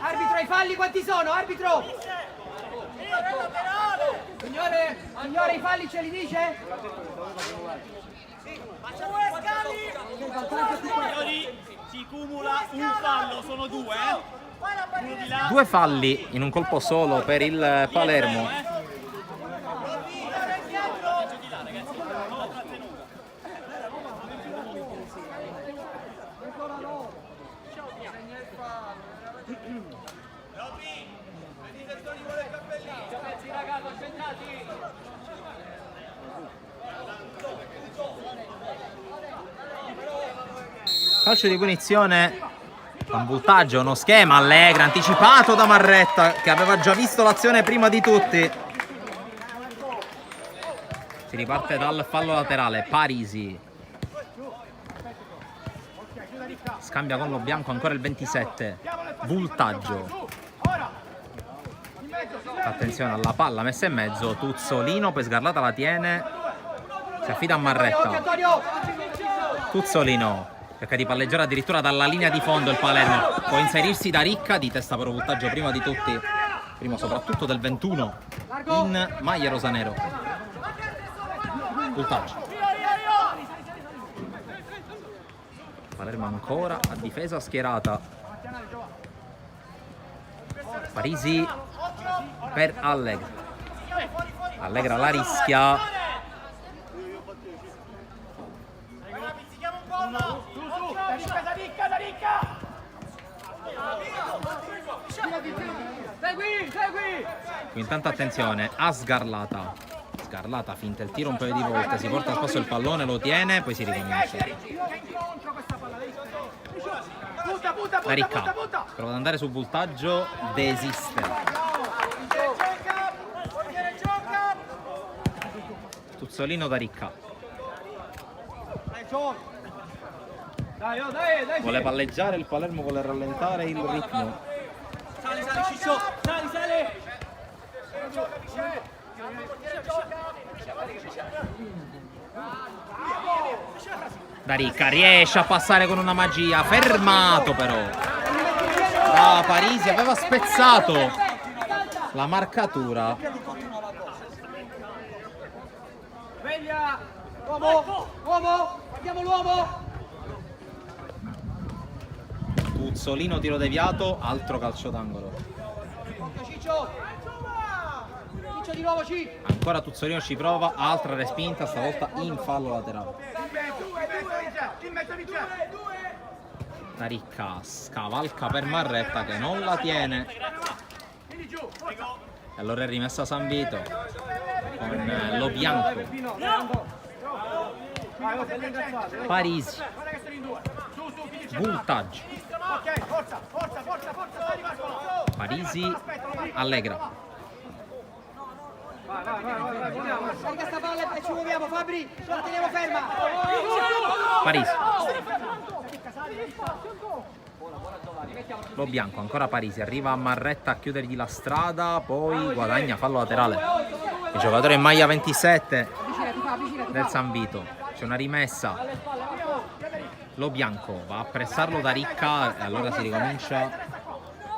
Arbitro, i falli quanti sono? Arbitro! Signore, i falli ce li dice? Signori, si cumula un fallo, sono due. Uno di là. Due falli in un colpo solo per il Palermo. Calcio di punizione, un Voltaggio, uno schema, Allegra, anticipato da Marretta che aveva già visto l'azione prima di tutti. Si riparte dal fallo laterale, Parisi. Scambia con Lo Bianco ancora il 27, Voltaggio. Attenzione alla palla messa in mezzo, Tuzzolino, poi Sgarlata la tiene, si affida a Marretta. Tuzzolino cerca di palleggiare addirittura dalla linea di fondo il Palermo, può inserirsi da Ricca, di testa per Voltaggio prima di tutti, prima soprattutto del 21 in maglia rosanero. Voltaggio. Palermo ancora a difesa schierata. Parisi per Allegra. Allegra la rischia. Qui intanto attenzione a Sgarlata. Sgarlata finta il tiro un paio di volte, si porta al passo il pallone, lo tiene, poi si ricomincia. La Ricca prova ad andare su Voltaggio, desiste. Tuzzolino da Ricca. Vuole palleggiare, il Palermo vuole rallentare il ritmo. Sali, Ciccio! Sali! Da Ricca riesce a passare con una magia, fermato però da Parisi, aveva spezzato la marcatura. Sveglia! Uomo! Guardiamo l'uomo! Tuzzolino tiro deviato, altro calcio d'angolo. Ciccio di nuovo, Ci. Ancora Tuzzolino ci prova, altra respinta, stavolta in fallo laterale. Taricca scavalca per Marretta che non la tiene. E allora è rimessa San Vito con Lo Bianco. Parisi. Voltaggio. Parisi. Allegra. Carica sta palla e ci muoviamo, Fabri. Ce la teniamo ferma. Parisi. Lo Bianco, ancora Parisi, arriva a Marretta a chiudergli la strada, poi guadagna fallo laterale. Il giocatore in maglia 27 del San Vito. C'è una rimessa. Lo Bianco va a pressarlo da Ricca e allora si ricomincia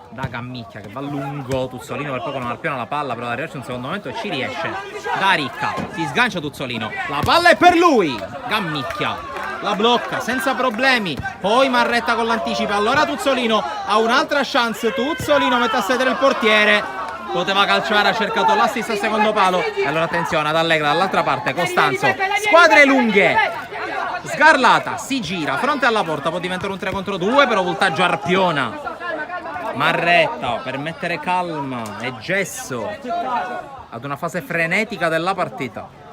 da Gammicchia che va lungo. Tuzzolino per poco non appiona la palla, però da arrivarci un secondo momento e ci riesce. Da Ricca, si sgancia Tuzzolino, la palla è per lui. Gammicchia la blocca senza problemi, poi Marretta con l'anticipo, allora Tuzzolino ha un'altra chance, Tuzzolino mette a sedere il portiere, poteva calciare, ha cercato l'assist al secondo palo, e allora attenzione ad Allegra dall'altra parte, Costanzo, squadre lunghe, Sgarlata, si gira, fronte alla porta, può diventare un 3 contro 2, però Voltaggio arpiona, Marretta per mettere calma e gesso ad una fase frenetica della partita.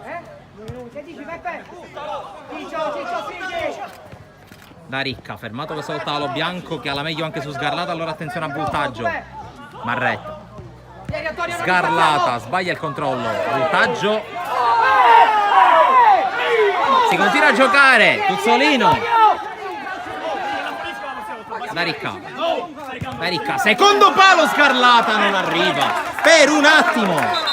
Da Ricca, fermato questa volta Lo Bianco che ha la meglio anche su Sgarlata, allora attenzione a Voltaggio. Marretta. Sgarlata, sbaglia il controllo. Voltaggio. Si continua a giocare. Tuzzolino. Da Ricca. Da Ricca. Secondo palo, Sgarlata non arriva. Per un attimo.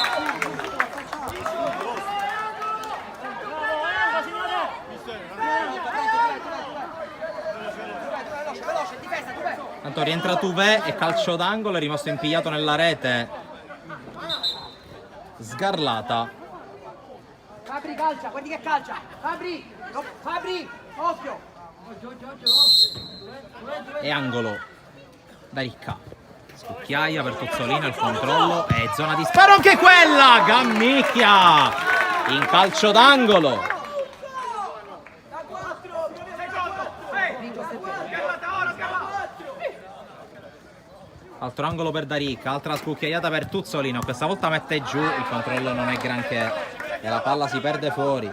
Tanto rientra Tuvè e calcio d'angolo, è rimasto impigliato nella rete Sgarlata. Fabri calcia, guardi che calcia. Fabri, no, Fabri, occhio. E angolo da Ricca. Scucchiaia per Tuzzolino, il controllo e zona di sparo anche quella. Gammicchia in calcio d'angolo. Altro angolo per Daricca, altra scucchiaiata per Tuzzolino, questa volta mette giù, il controllo non è granché e la palla si perde fuori.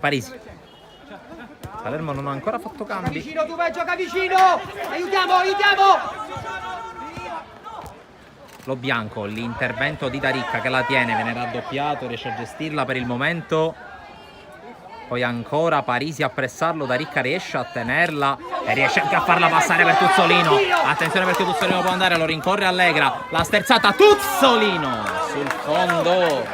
Parisi. Palermo non ha ancora fatto cambi. Vicino, tu vai, gioca vicino. Aiutiamo, aiutiamo. Lo Bianco, l'intervento di Daricca che la tiene, viene raddoppiato, riesce a gestirla per il momento. Poi ancora Parisi a pressarlo, Daricca riesce a tenerla e riesce anche a farla passare per Tuzzolino. Attenzione perché Tuzzolino può andare, lo rincorre Allegra, la sterzata Tuzzolino sul fondo.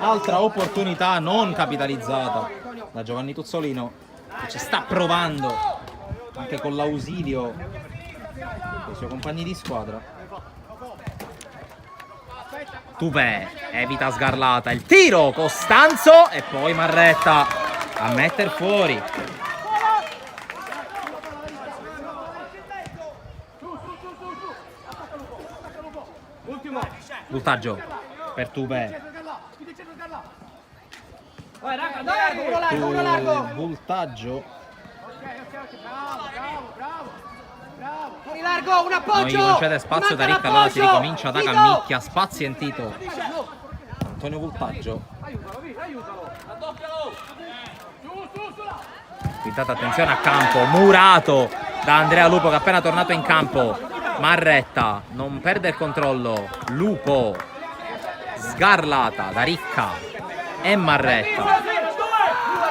Altra opportunità non capitalizzata da Giovanni Tuzzolino che ci sta provando anche con l'ausilio dei suoi compagni di squadra. Tuvè evita Sgarlata, il tiro Costanzo e poi Marretta a metter fuori. Voltaggio per Tuvè. Voltaggio. Fuori largo, un appoggio. Non gli concede spazio da Ricca, allora si ricomincia da Gammicchia, spazientito Antonio Voltaggio. Quintata, attenzione a campo, murato da Andrea Lupo che è appena tornato in campo. Marretta non perde il controllo, Lupo, Sgarlata da Ricca e Marretta.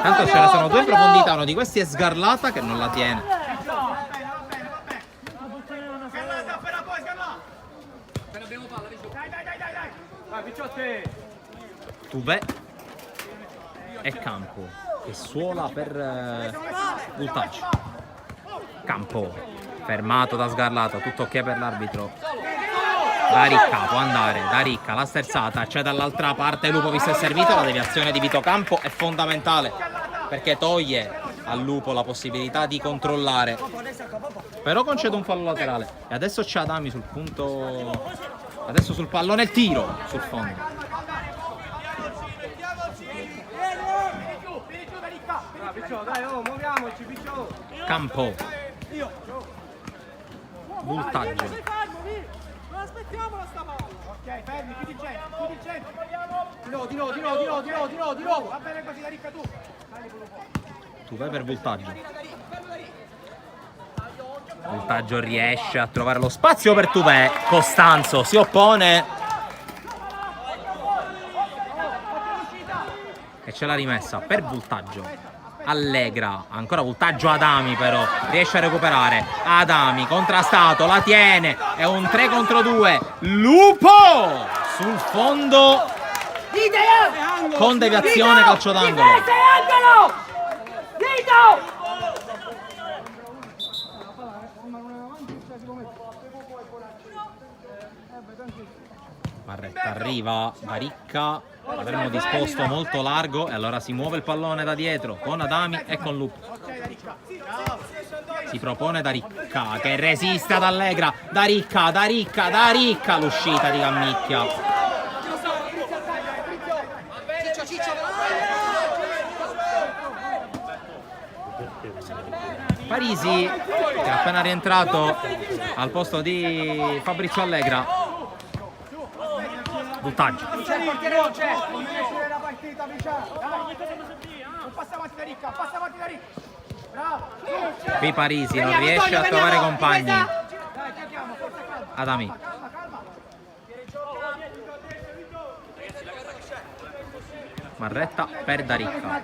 Tanto ce ne sono due in profondità, uno di questi è Sgarlata che non la tiene. Tuvè e Campo che suola per Voltaggio. Campo fermato da Sgarlata, tutto ok per l'arbitro. Ricca può andare, da Ricca la sterzata, c'è dall'altra parte Lupo visto e servito, la deviazione di Vito Campo è fondamentale perché toglie al Lupo la possibilità di controllare, però concede un fallo laterale e adesso c'è Adami sul punto, adesso sul pallone il tiro sul fondo. Campo, voltaggio, Ok, fermi, chiudi il centro. Di nuovo. Va bene così, la Ricca tu. Tuve per voltaggio. Voltaggio riesce a trovare lo spazio per Tuve. Costanzo si oppone e ce l'ha rimessa per voltaggio. Allegra, ancora voltaggio. Adami però riesce a recuperare. Adami contrastato, la tiene, è un 3 contro 2. Lupo sul fondo con deviazione, calcio d'angolo. Marretta arriva da Ricca, l'avremmo disposto molto largo e allora si muove il pallone da dietro con Adami e con Lupo. Si propone da Ricca che resiste ad Allegra. Da Ricca l'uscita di Cammicchia. Parisi che è appena rientrato al posto di Fabrizio Allegra. Voltaggio. Qui Parisi non riesce a trovare compagni. Adami. Marretta per da Ricca.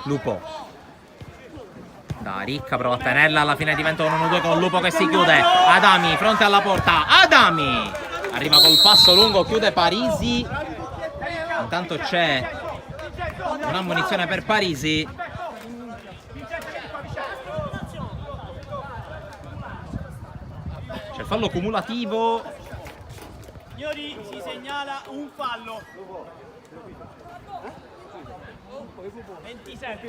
Lupo. Da Ricca prova a tenerla, alla fine diventa 1-2 con Lupo che si chiude. Adami fronte alla porta. Adami arriva col passo lungo, chiude Parisi. Intanto c'è una munizione per Parisi. C'è il fallo cumulativo. Signori, si segnala un fallo. 27.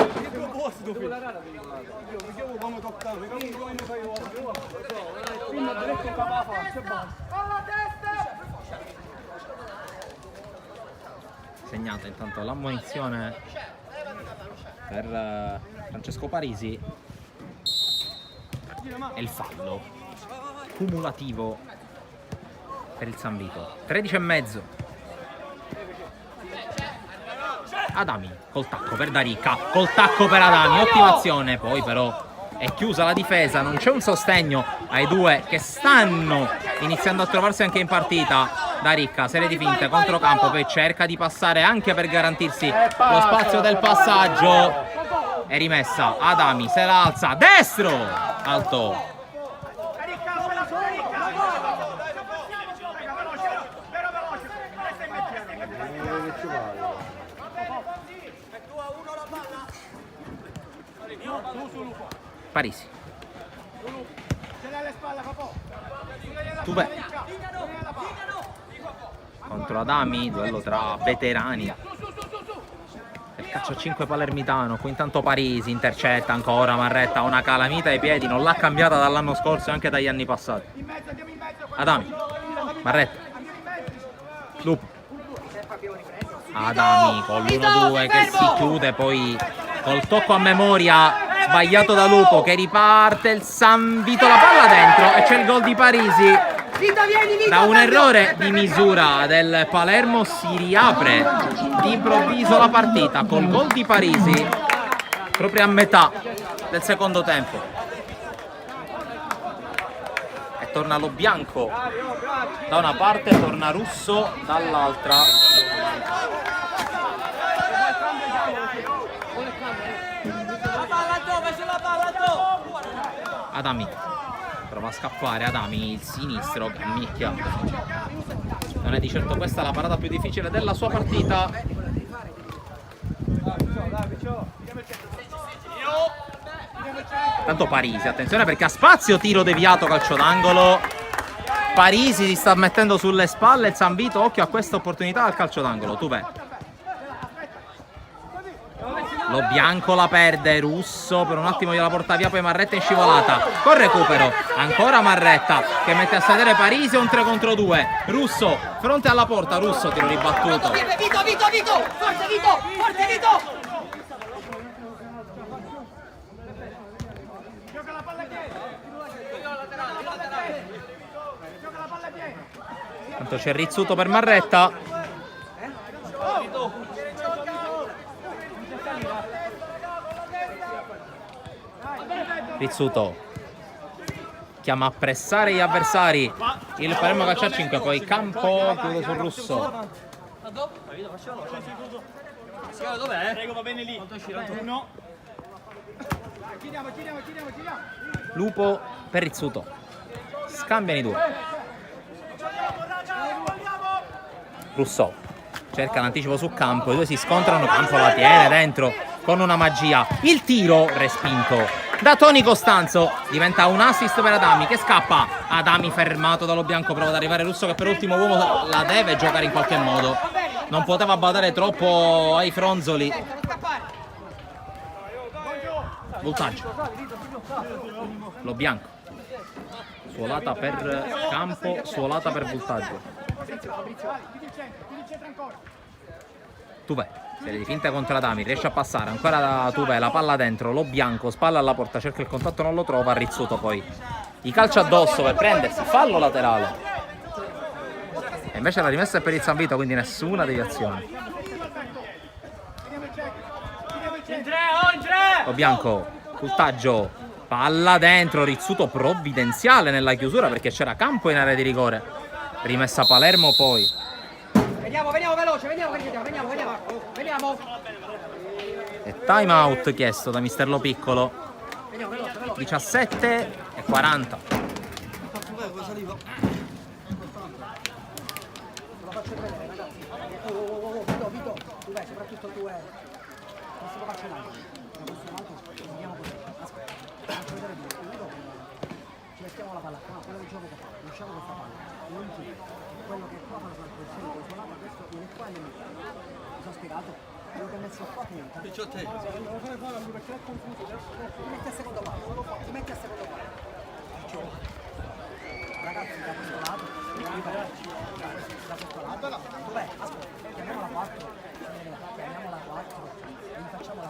Segnata intanto l'ammonizione per Francesco Parisi e il fallo cumulativo per il San Vito. 13,5. Adami col tacco per Daricca, col tacco per Adami, ottima azione, poi però è chiusa la difesa, non c'è un sostegno ai due che stanno iniziando a trovarsi anche in partita. Daricca, serie di finte, controcampo, poi cerca di passare anche per garantirsi lo spazio del passaggio. È rimessa, Adami se la alza, destro, alto. Parisi. Tuve. Contro Adami, duello tra veterani. Il calcio a 5 palermitano, qui intanto Parisi intercetta ancora Marretta, una calamita ai piedi, non l'ha cambiata dall'anno scorso e anche dagli anni passati. Adami, Marretta, Lupo. Adami con l'1-2 che si chiude, poi col tocco a memoria sbagliato da Lupo che riparte il San Vito, la palla dentro e c'è il gol di Parisi. Da un errore di misura del Palermo si riapre di improvviso la partita col gol di Parisi proprio a metà del secondo tempo. E torna lo bianco da una parte, torna Russo dall'altra. Adami prova a scappare, Adami il sinistro, Cammicchia. Non è di certo questa la parata più difficile della sua partita. Tanto Parisi, attenzione perché ha spazio, tiro deviato, calcio d'angolo. Parisi si sta mettendo sulle spalle il Sanvito, occhio a questa opportunità al calcio d'angolo. Tuvè. Lo Bianco la perde, Russo per un attimo gliela porta via, poi Marretta in scivolata, con recupero, ancora Marretta che mette a sedere Parisi, un 3 contro 2, Russo fronte alla porta, Russo tiro ribattuto. Vito, forte Vito! Gioca la palla a piedi. Gioca la palla a piedi. Tanto c'è Rizzuto per Marretta. Rizzuto chiama a pressare gli avversari il Palermo calcio a 5, poi Campo chiude sul Russo. Dov'è? Prego, va bene lì. Uno. Giriamo. Lupo per Rizzuto, scambiano i due. Russo cerca l'anticipo su Campo, i due si scontrano, Campo la tiene dentro con una magia, il tiro respinto da Toni Costanzo, diventa un assist per Adami che scappa, Adami fermato dallo Bianco, prova ad arrivare Russo che per ultimo uomo la deve giocare in qualche modo, non poteva badare troppo ai fronzoli. Voltaggio, lo Bianco, suolata per Campo, suolata per Voltaggio. Tuvè, serie di finte contro Adami, riesce a passare, ancora da Tuvè, la palla dentro, lo Bianco, spalla alla porta, cerca il contatto, non lo trova, Rizzuto poi gli calcia addosso per prendersi, fallo laterale. E invece la rimessa è per il Sanvito, quindi nessuna deviazione. Lo Bianco, Voltaggio, palla dentro, Rizzuto provvidenziale nella chiusura perché c'era Campo in area di rigore. Rimessa Palermo poi. Veniamo veloce, veniamo. E time out chiesto da Mister Lo Piccolo. 17 e 40. Vito, tu vai, soprattutto tu non si può farci male. Vediamo così. Aspetta, faccio vedere Vito. Ci mettiamo la palla qua, quello che gioco qua, lasciamo questa palla. Non ci. Quello che qua fa la posizione consolata, questo viene qua e mi sono spiegato. Quello che ho messo qua conta. Ti metti a secondo palo, Ragazzi, da questo lato, dov'è? Aspetta, chiamiamola 4, chiamiamola 4, e facciamo la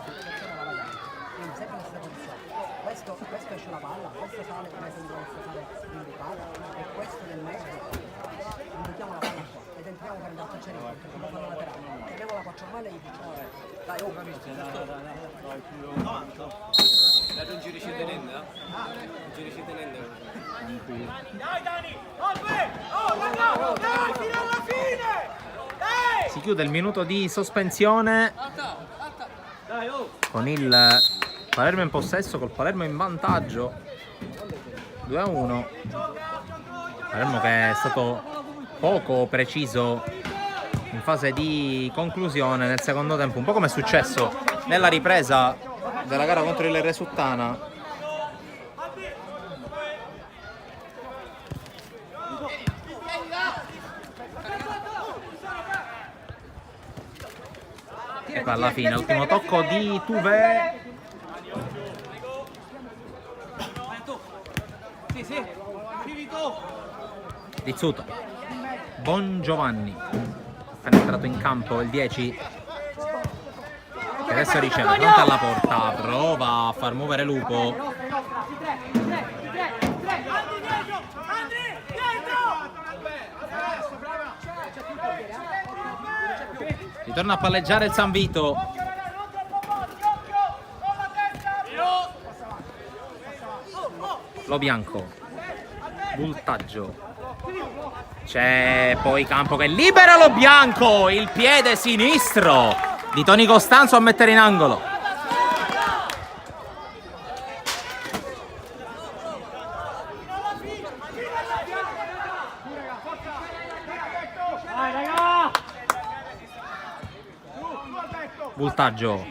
variante. Quindi sempre nella stessa posizione. Questo esce la palla, questo sale come se dovesse fare l'indicata, e questo nel mezzo. Mettiamo la palla qua ed entriamo per andare a cacciare perché non fanno laterale. Chiamiamola 4 male e gli diciamo dai, oh, Non giri ci tenendo, Non giri ci tenendo. Dai Dani! Dai, fino alla fine! Dai! Si chiude il minuto di sospensione con il Palermo in possesso, col Palermo in vantaggio 2-1. Palermo che è stato poco preciso in fase di conclusione nel secondo tempo, un po' come è successo nella ripresa della gara contro il Resuttana. E poi alla fine, ultimo tocco di Tuvè. Rizzuto, Bongiovanni, appena entrato in campo il 10, che adesso riceve, pronta alla porta, prova a far muovere Lupo. Ritorna a palleggiare il Sanvito. Lo Bianco, Voltaggio, c'è poi Campo che libera Lo Bianco, il piede sinistro di Toni Costanzo a mettere in angolo. Voltaggio,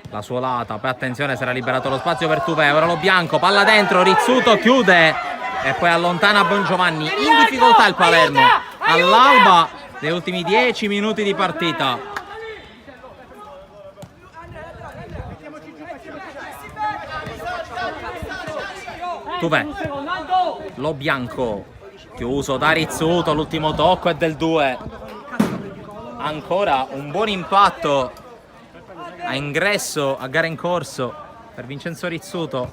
la suolata, poi attenzione, si era liberato lo spazio per Tuvè, ora lo bianco, palla dentro, Rizzuto chiude e poi allontana Bongiovanni. In difficoltà il Palermo all'alba degli ultimi 10 minuti di partita. Tuvè, lo bianco, chiuso da Rizzuto, l'ultimo tocco è del 2. Ancora un buon impatto a ingresso a gara in corso per Vincenzo Rizzuto,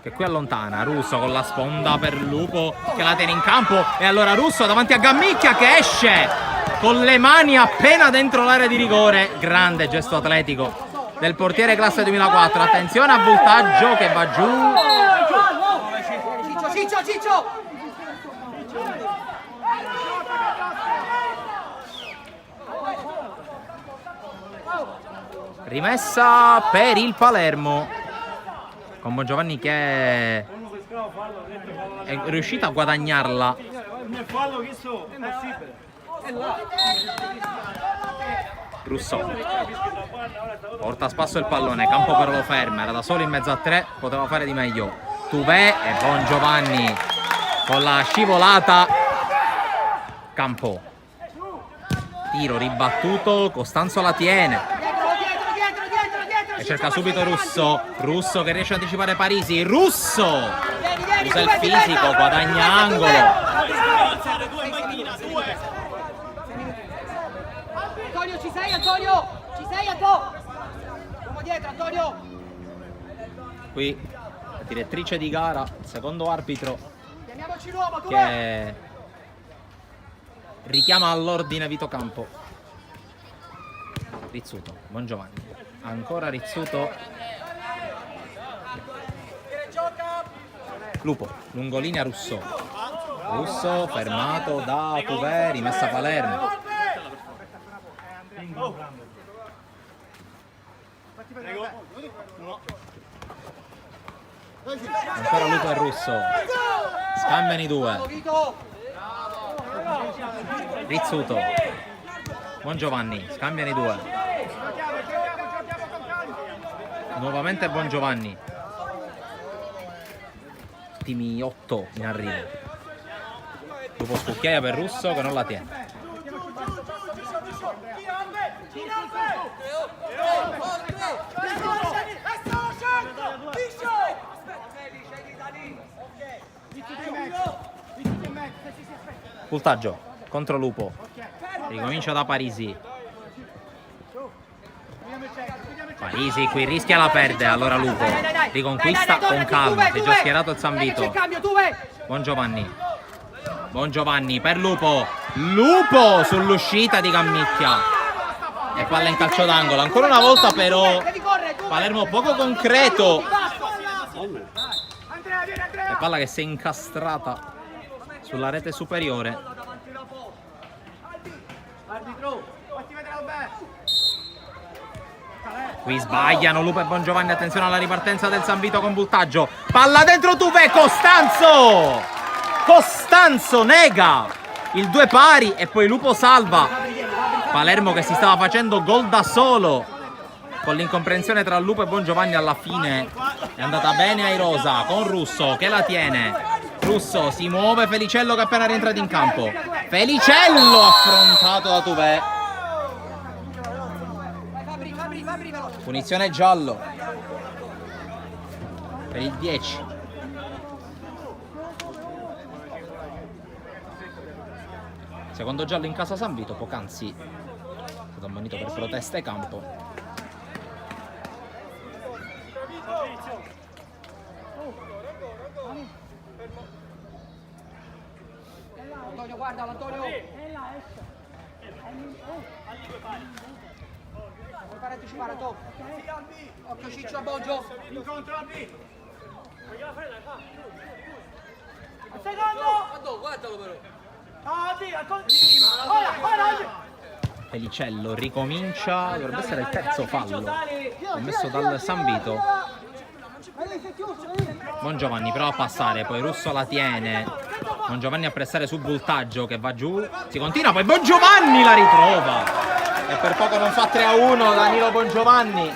che qui allontana. Russo con la sponda per Lupo che la tiene in campo e allora Russo davanti a Gammicchia che esce con le mani appena dentro l'area di rigore. Grande gesto atletico del portiere classe 2004. Attenzione a Voltaggio che va giù. Ciccio! Rimessa per il Palermo con Bongiovanni che è riuscito a guadagnarla. Russo porta a spasso il pallone, Campo però lo ferma, era da solo in mezzo a 3, poteva fare di meglio. Tuvè e Bongiovanni con la scivolata. Campo, tiro ribattuto, Costanzo la tiene e cerca subito Russo che riesce a anticipare Parisi. Russo usa il fisico, guadagna angolo. Antonio, ci sei Antonio? Ci sei Antonio? Andiamo dietro Antonio. Qui la direttrice di gara, il secondo arbitro Chiamiamoci l'uomo, che richiama all'ordine Vito Campo. Rizzuto, Bongiovanni, ancora Rizzuto. Lupo, lungolinea Russo fermato da Tuvè, rimessa Palermo. Ancora Lupo e Russo, scambiano i due. Rizzuto, Bongiovanni, scambiano i due. Nuovamente Bongiovanni. Ultimi 8 in arrivo. Lupo scucchiaia per Russo che non la tiene. Voltaggio contro Lupo, ricomincia da Parisi. Parisi qui rischia, la perde, allora Lupo riconquista con calma, si è già schierato il Sanvito. Bongiovanni per Lupo sull'uscita di Gammicchia e palla in calcio d'angolo. Ancora una volta però Palermo poco concreto e palla che si è incastrata sulla rete superiore. Qui sbagliano Lupo e Bongiovanni, attenzione alla ripartenza del Sanvito con Voltaggio. Palla dentro Tuvè, Costanzo nega il 2 pari e poi Lupo salva. Palermo che si stava facendo gol da solo con l'incomprensione tra Lupo e Bongiovanni. Alla fine è andata bene ai rosa con Russo che la tiene. Russo si muove, Felicello che è appena rientrato in campo. Felicello affrontato da Tuvè. Punizione giallo per il 10. Secondo giallo in casa Sanvito, poc'anzi è stato ammonito per proteste campo. Antonio, guarda Antonio. Vuoi fare anticipare tu? Occhio Ciccio a Boggio. Incontro a B. Al secondo. Guardalo però. Felicello ricomincia, dovrebbe essere il terzo fallo commesso dal Sanvito. Bongiovanni prova a passare, poi Russo la tiene. Bongiovanni a pressare su Voltaggio che va giù. Si continua, poi Bongiovanni la ritrova. E per poco non fa 3-1 Danilo Bongiovanni.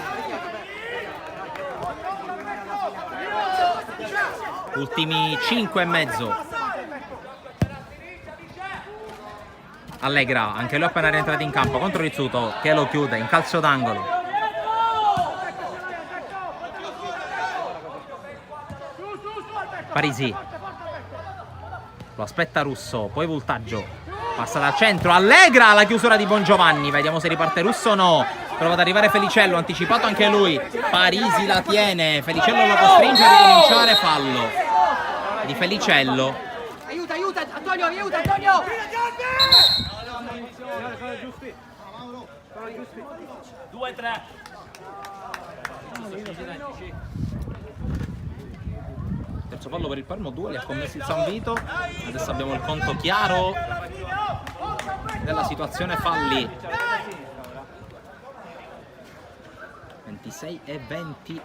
ultimi 5 e mezzo. Allegra, anche lui appena rientrato in campo contro Rizzuto che lo chiude in calcio d'angolo. Parisi lo aspetta Russo, poi voltaggio, passa dal centro, Allegra la chiusura di Bongiovanni, vediamo se riparte Russo o no. Prova ad arrivare Felicello, anticipato anche lui, Parisi la tiene, Felicello lo costringe a ricominciare, fallo di Felicello. Aiuta, aiuta, Antonio, aiuta, Antonio! Due, tre. Terzo fallo per il Parmo, 2 li ha commessi il San Vito. Adesso abbiamo il conto chiaro della situazione falli. 26 e 20.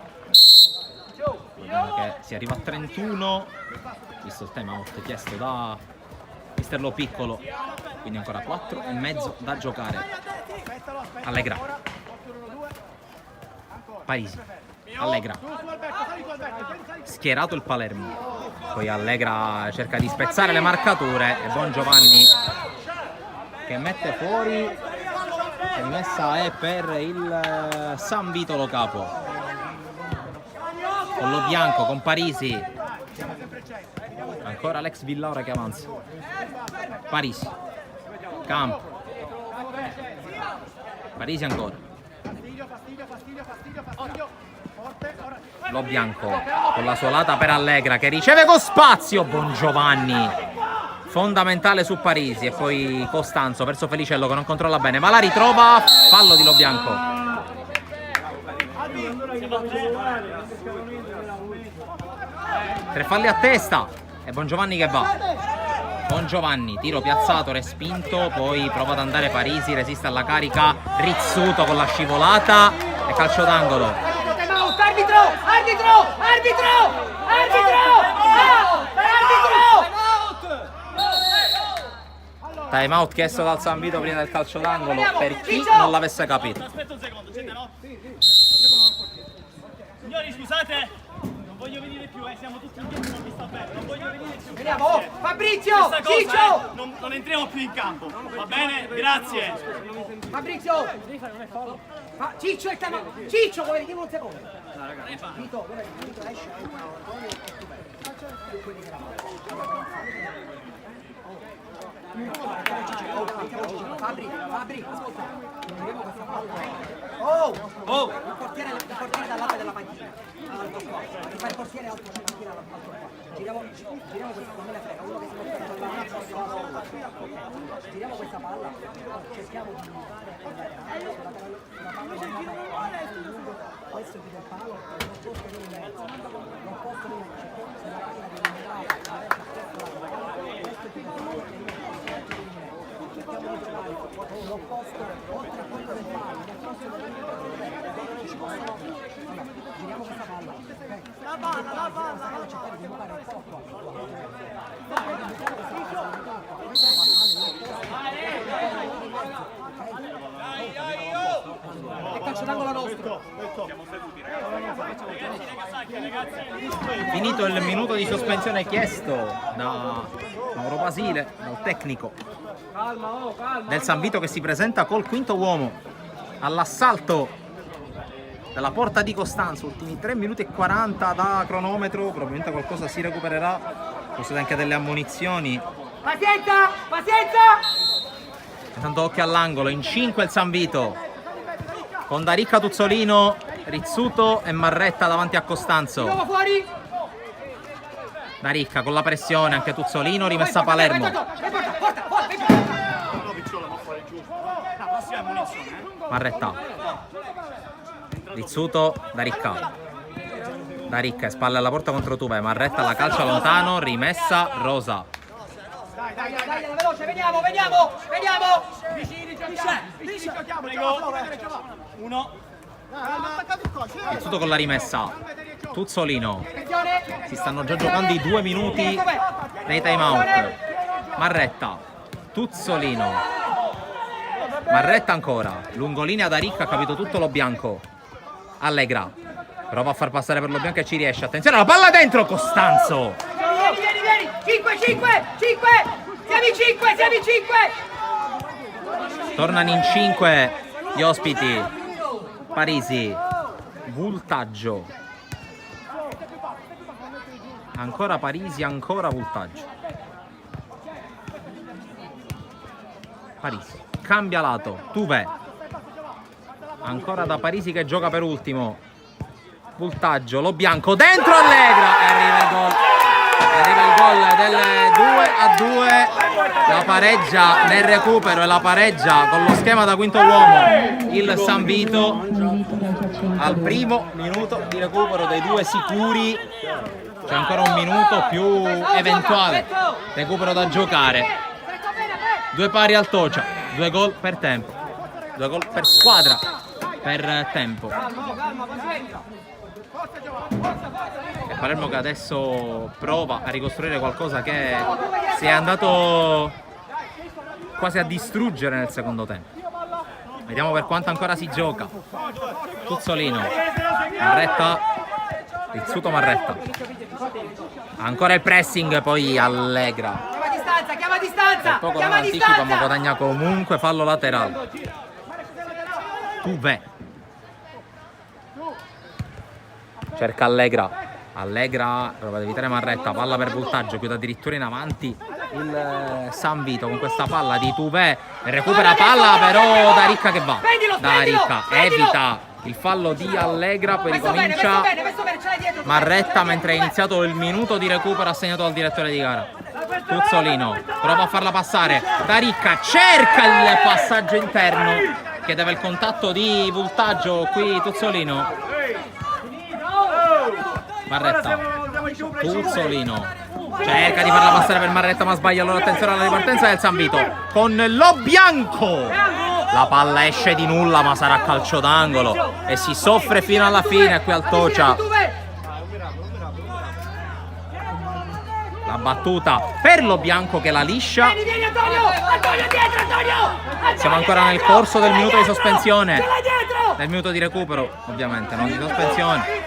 Vediamo che si arriva a 31, visto il time out chiesto da Mister Lo Piccolo. Quindi ancora 4 e mezzo da giocare. Allegra, Parisi, Allegra, schierato il Palermo, poi Allegra cerca di spezzare le marcature e Bongiovanni che mette fuori, e rimessa è per il San Vito Lo Capo, con Lo Bianco, con Parisi, ancora Alex Villaura che avanza, Parisi, campo, Parisi ancora, Lo Bianco con la sua lata per Allegra che riceve con spazio, Bongiovanni fondamentale su Parisi, e poi Costanzo verso Felicello che non controlla bene ma la ritrova, fallo di Lo Bianco. Tre falli a testa e Bongiovanni che va. Bongiovanni, tiro piazzato, respinto, poi prova ad andare Parisi, resiste alla carica, Rizzuto con la scivolata e calcio d'angolo. Arbitro! Arbitro! Arbitro! Time out chiesto dal San Vito prima del calcio d'angolo per chi non l'avesse capito. Aspetta un secondo, gente, no? Signori, scusate, non voglio venire più, siamo tutti in piedi, non mi sta bene, non voglio venire più. Veniamo! Oh, Fabrizio! Questa cosa, Ciccio! non entriamo più in campo, va bene? Grazie. Fabrizio! Ciccio è il tema! Ciccio, vuoi dire un secondo? Vito, Vito, esci. Fabri, ascolta. Vediamo questa palla. Oh! Il portiere dal lato della panchina. Mi fa il portiere alto sulla panchina dall'altro qua. Giriamo questa, non me ne frega, uno che si mette dall'altro. Giriamo questa palla, cerchiamo di fare la palla questo è il palo, non posso venire in mezzo, non posso venire in mezzo, se la palla viene in questo è il palo, cerchiamo di giocare l'opposto, oltre a quello del palo, l'opposto del palo, non ci possono, giriamo questa palla, la palla, cercare di muovere un po' e calcio d'angolo nostro. Finito il minuto di sospensione chiesto da Mauro Basile, dal tecnico del San Vito, che si presenta col quinto uomo all'assalto dalla porta di Costanzo. Ultimi 3 minuti e 40 da cronometro, probabilmente qualcosa si recupererà, forse anche delle ammonizioni. Pazienza! Pazienza! Intanto occhio all'angolo, in 5 il San Vito, con Daricca, Tuzzolino, Rizzuto e Marretta davanti a Costanzo. Fuori! Daricca con la pressione, anche Tuzzolino, rimessa Palermo. Marretta, Rizzuto, Daricca. Daricca, spalle alla porta contro Tuve, Marretta la calcia lontano, rimessa Rosa. Dai, veloce, veniamo! Vicini, giochiamo! Prego. Uno. Rizzuto con la rimessa, Tuzzolino. Si stanno già giocando i 2 minuti dei time out. Marretta, Tuzzolino, Marretta ancora, lungolinea da Ricca, ha capito tutto Lo Bianco. Allegra, Prova a far passare per lo bianco e ci riesce. Attenzione, la palla dentro, Costanzo. Vieni! 5! Siamo in 5! Tornano in 5 gli ospiti. Parisi, Voltaggio. Ancora Parisi, ancora Voltaggio. Parisi, cambia lato, Tuve. Ancora da Parisi che gioca per ultimo. Voltaggio, lo bianco, dentro Allegra. E arriva il gol. Arriva il gol del 2-2. La pareggia nel recupero e la pareggia con lo schema da quinto uomo il San Vito al primo minuto di recupero dei due sicuri. C'è ancora un minuto più eventuale recupero da giocare. Due pari al Tocia, 2 gol per tempo, 2 gol per squadra per tempo. E Palermo che adesso prova a ricostruire qualcosa che si è andato quasi a distruggere nel secondo tempo. Vediamo per quanto ancora si gioca. Tuzzolino, Marretta, Rizzuto Marretta. Ancora il pressing, poi Allegra. Chiama distanza! Per poco non anticipa, ma guadagna comunque fallo laterale. Tuve. Cerca Allegra. Allegra prova ad evitare Marretta, palla per Voltaggio, chiude addirittura in avanti il San Vito con questa palla di Tuve. Recupera palla però da Ricca che va. Da Ricca evita il fallo di Allegra, poi ricomincia Marretta mentre è iniziato il minuto di recupero assegnato dal direttore di gara. Tuzzolino prova a farla passare da Ricca, cerca il passaggio interno, chiedeva il contatto di Voltaggio, qui Tuzzolino. Marretta, Tuzzolino cerca di farla passare per Marretta ma sbaglia, allora attenzione alla ripartenza del San Vito con lo bianco. La palla esce di nulla ma sarà calcio d'angolo e si soffre fino alla fine qui al Tocia. La battuta per lo bianco che la liscia. Vieni Antonio dietro Antonio! Siamo ancora nel corso del minuto di sospensione, del minuto di recupero ovviamente, non di sospensione.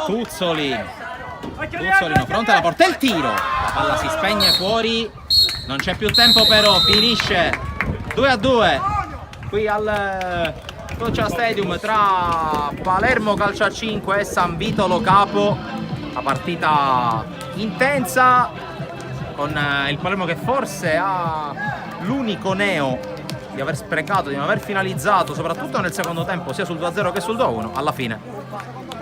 Tuzzolino pronta alla porta, il tiro, la palla si spegne fuori, non c'è più tempo però, finisce 2-2 qui al Tocia Stadium tra Palermo Calcio a 5 e San Vito Lo Capo. La partita intensa con il Palermo che forse ha l'unico neo di aver sprecato, di non aver finalizzato soprattutto nel secondo tempo sia sul 2-0 che sul 2-1. Alla fine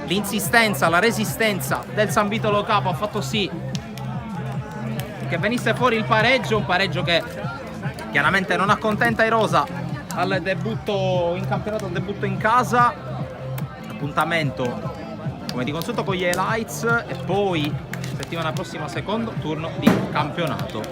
l'insistenza, la resistenza del San Vito Lo Capo ha fatto sì che venisse fuori il pareggio, un pareggio che chiaramente non accontenta i rosa al debutto in campionato, al debutto in casa. Appuntamento come di consueto con gli highlights e poi settimana prossima secondo turno di campionato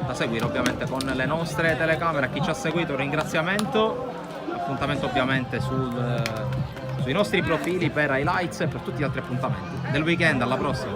da seguire ovviamente con le nostre telecamere. A chi ci ha seguito un ringraziamento, appuntamento ovviamente sui nostri profili per highlights e per tutti gli altri appuntamenti del weekend. Alla prossima.